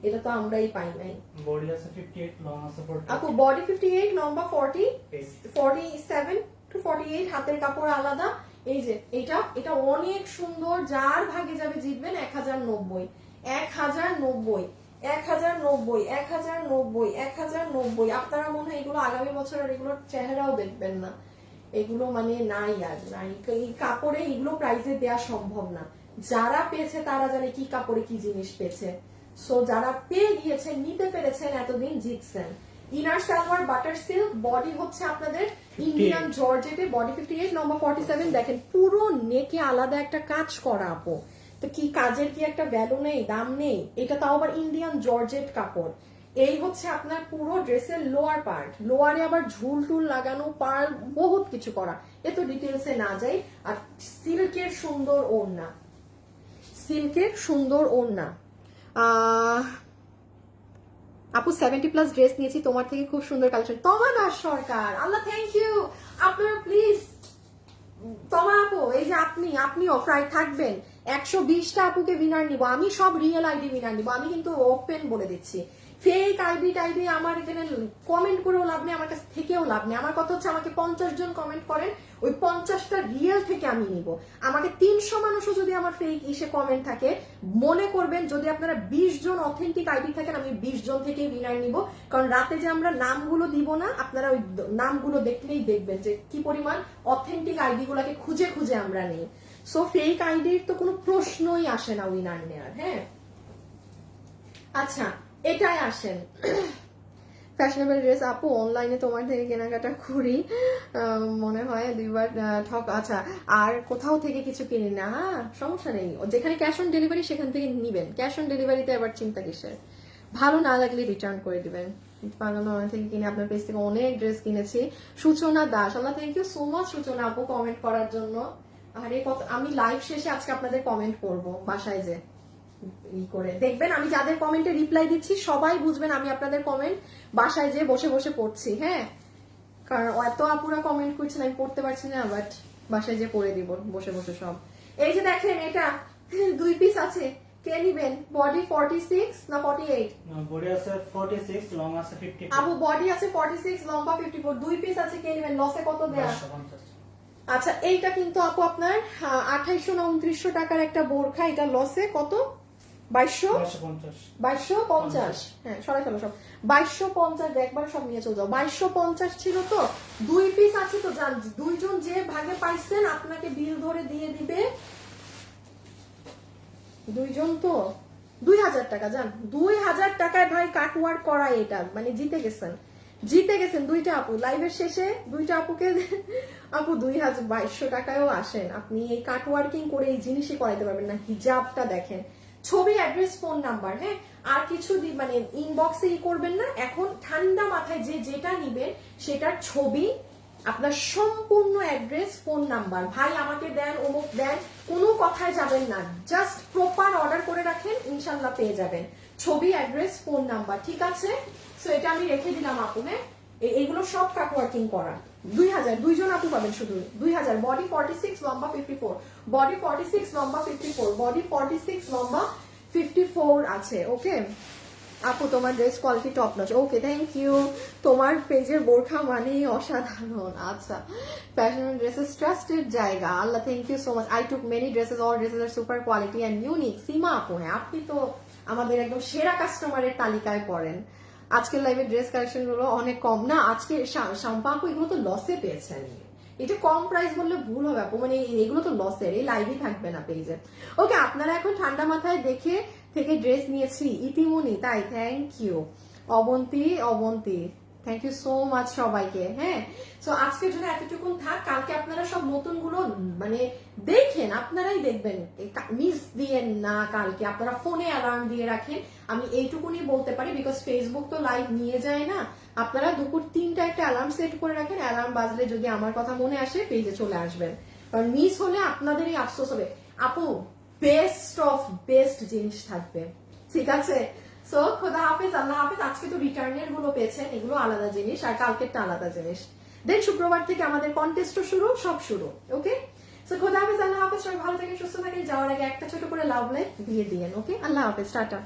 এটা তো আমরাই পাই নাই। বডি আছে 58, লং আছে 40 আপু বডি 58, লম্বা 47 টু 48, হাতের কাপড় আলাদা। এই যে এটা অনেক সুন্দর, যার ভাগে যাবে জিতবেন 1090 1090 1090 1090 1090। আপনারা মনে হয় এগুলো আগামী বছর আর এগুলোর চেহারাও দেখবেন না, এগুলো মানে নাই আর নাই, এই কাপড়ে এগুলো প্রাইজে দেওয়া সম্ভব না। যারা পেয়েছে তারা জানে কি কাপড়ে কি জিনিস পেয়েছে। সো যারা পেয়ে গিয়েছেন, নিতে পেরেছেন, এতদিন জিতছেন। Inner salwar butter silk, body হচ্ছে আপনাদের ইন্ডিয়ান জর্জেটে, বডি 58, লম্বা 47। দেখেন পুরো নেকে আলাদা একটা কাজ করা আপু, তো কি কাজের কি একটা ভ্যালু নেই, দাম নেই? এটা তাও আবার ইন্ডিয়ান জর্জেট কাপড়। এই হচ্ছে আপনার পুরো ড্রেসের লোয়ার পার্ট, লোয়ারে আবার ঝুল টুল লাগানো, পার বহুত কিছু করা, এত ডিটেলসে না যাই। আর সিল্কের সুন্দর ওড়না, সিল্কের সুন্দর ওড়না। আপু 70+ ড্রেস নিয়েছি তোমার থেকে, খুব সুন্দর কালেকশন। তমানা সরকার, আল্লাহ থ্যাংক ইউ। আপনারা প্লিজ তমা আপু, এই যে আপনিও ফ্রাই থাকবেন, 120টা আপুকে উইনার নিব আমি, সব রিয়েল আইডি উইনার নিব আমি, কিন্তু ওপেন বলে দিচ্ছি। ফেক আইডি আমার এখানে কমেন্ট করেও লাভ নেই, আমার কাছে থেকেও লাভ নেই। আমার কথা হচ্ছে আমাকে 50 জন কমেন্ট করেন, ওই 50টা রিয়েল থেকে আমি নিব। আমাকে 300 মানুষও যদি আমার ফেক ইসে কমেন্ট থাকে, মনে করবেন যদি আপনারা 20 জন অথেন্টিক আইডি থাকেন, আমি 20 জন থেকেই উইনার নিব। কারণ রাতে যে আমরা নামগুলো দিব না, আপনারা ওই নামগুলো দেখলেই দেখবেন যে কি পরিমাণ অথেন্টিক আইডি গুলাকে খুঁজে খুঁজে আমরা নিই। সো ফেক আইডির তো কোনো প্রশ্নই আসে না উইনার নেওয়ার। হ্যাঁ আচ্ছা এটাই আসেন। ফ্যাশনেবল ড্রেস আপু অনলাইনে তোমার থেকে কেনাকাটা করি, মনে হয় 2বার ঠক। আচ্ছা আর কোথাও থেকে কিছু কিনি না? হ্যাঁ সমস্যা নেই, যেখানে ক্যাশ অন ডেলিভারি সেখান থেকে নিবেন। ক্যাশ অন ডেলিভারিতে আবার চিন্তা কিসের, ভালো না লাগলে রিটার্ন করে দিবেন। পাগলা থেকে কিনে আপনার পেজ থেকে অনেক ড্রেস কিনেছি। সূচনা দাস, আল্লাহ থ্যাংক ইউ সো মাচ সূচনা আপু কমেন্ট করার জন্য। আরে কত, আমি লাইভ শেষে আজকে আপনাদের কমেন্ট করব, বাসায় যে করে দেখবেন, আমি যাদের কমেন্টে রিপ্লাই দিচ্ছি সবাই বুঝবেন আমি আপনাদের কমেন্ট বাসায় যে বসে বসে পড়ছি। হ্যাঁ কারণ এত আপুরা কমেন্ট করছেন আমি পড়তে পারছি না, বাট বাসায় যে পড়ে দিব বসে বসে সব। এই যে দেখেন এটা 2 পিস আছে, কে নিবেন? বডি 46 না 48? বডি আছে 46, লং আছে 54। আবু বডি আছে 46, লম্বা 54, 2 পিস আছে, কে নিবেন? লসে কত দেয়া? 250। আচ্ছা এইটা কিন্তু আপু আপনার 2800 না 2900 টাকার একটা বোরখা, এটা লসে কত? 2200 2250 2250, হ্যাঁ সরাই ফেলো সব। 2250 একবার সব নিয়ে চলে যাও। 2250 ছিল তো, 2 পিস আছে তো জান, দুইজন যে ভাগে পাইছেন আপনাকে বিল ধরে দিয়ে দিবে, দুইজন তো 2000 টাকা জান। 2000 টাকায় ভাই কাট ওয়ার্ক করা, এটা মানে জিতে গেছেন, জিতে গেছেন দুইটা আপু। লাইভের শেষে দুইটা আপুকে আপু 2200 টাকায়ও আসেন, আপনি এই কাট ওয়ার্কিং করে এই জিনিসই করাইতে পারবেন না। হিজাবটা দেখেন, ছবি, অ্যাড্রেস, ফোন নাম্বার, হ্যাঁ আর কিছু মানে ইনবক্সে করবেন না। এখন ঠান্ডা মাথায় যে যেটা নিবেন সেটার ছবি, আপনার সম্পূর্ণ অ্যাড্রেস, ফোন নাম্বার, ভাই আমাকে দেন, অমুক দেন, কোনো কথায় যাবেন না, জাস্ট প্রপার অর্ডার করে রাখেন, ইনশাল্লাহ পেয়ে যাবেন। ছবি, অ্যাড্রেস, ফোন নাম্বার, ঠিক আছে? সো এটা আমি রেখে দিলাম আপু, হ্যাঁ এগুলো সব কাট ওয়ার্কিং করা। 2000, দুইজন আপু পাবেন শুধু 2000। বডি 46, লম্বা 54, বডি 46, লম্বা 54, বডি 46, লম্বা 54 আছে। ওকে আপু তোমার dress quality top notch. Okay thank you. তোমার পেজের বোরখা মানেই অসাধারণ। আচ্ছা, ফ্যাশন ড্রেসেস ট্রাস্টেড জায়গা, আল্লাহ thank you so much. I took many dresses, all dresses are super quality and unique. Seema আপু, হ্যাঁ আপনি তো আমাদের একদম সেরা কাস্টমারের তালিকায় পড়েন। আজকের লাইভের ড্রেস কালেকশন গুলো অনেক কম না, আজকে শাম্পা আপু এগুলো তো লসে পেয়েছেন, এটা কম প্রাইস বললে ভুল হবে আপু, মানে এগুলো তো লসের, এই লাইভই থাকবে না পেজে। ওকে, আপনারা এখন ঠান্ডা মাথায় দেখে থেকে ড্রেস নিয়েছি ইতিমনি, তাই thank you Abanti thank you so much সবাইকে। হ্যাঁ সো আজকের জন্য এতটুকুন থাক, কালকে আপনারা সব নতুন গুলো মানে দেখেন, আপনারাই দেখবেন, মিস দিয়েন না। কালকে আপনারা ফোনে অ্যালার্ম দিয়ে রাখেন, আমি এইটুকুনি বলতে পারি, বিকজ ফেসবুক তো লাইভ নিয়ে যায় না। আপনারা দুপুর 3টা একটা অ্যালার্ম সেট করে রাখেন, অ্যালার্ম বাজলে যদি আমার কথা মনে আসে পেজে চলে আসবেন, কারণ মিস হলে আপনাদেরই আফসোস হবে। আপু বেস্ট অফ বেস্ট জিনিস থাকবে, ঠিক আছে? সো খোদা হাফেজ, আল্লাহ হাফেজ। আজকে তো রিটার্নের গুলো পেয়েছেন, এগুলো আলাদা জিনিস, আর কালকেরটা আলাদা জিনিস। দেন শুক্রবার থেকে আমাদের কন্টেস্টও শুরু, সব শুরু। ওকে সো খোদা হাফেজ, আল্লাহ হাফেজ, সবাই ভালো থাকেন, সুস্থ থাকেন। যাওয়ার আগে একটা ছোট করে লাভ লাইক দিয়ে দিয়েন। ওকে, আল্লাহ হাফেজ, টাটা।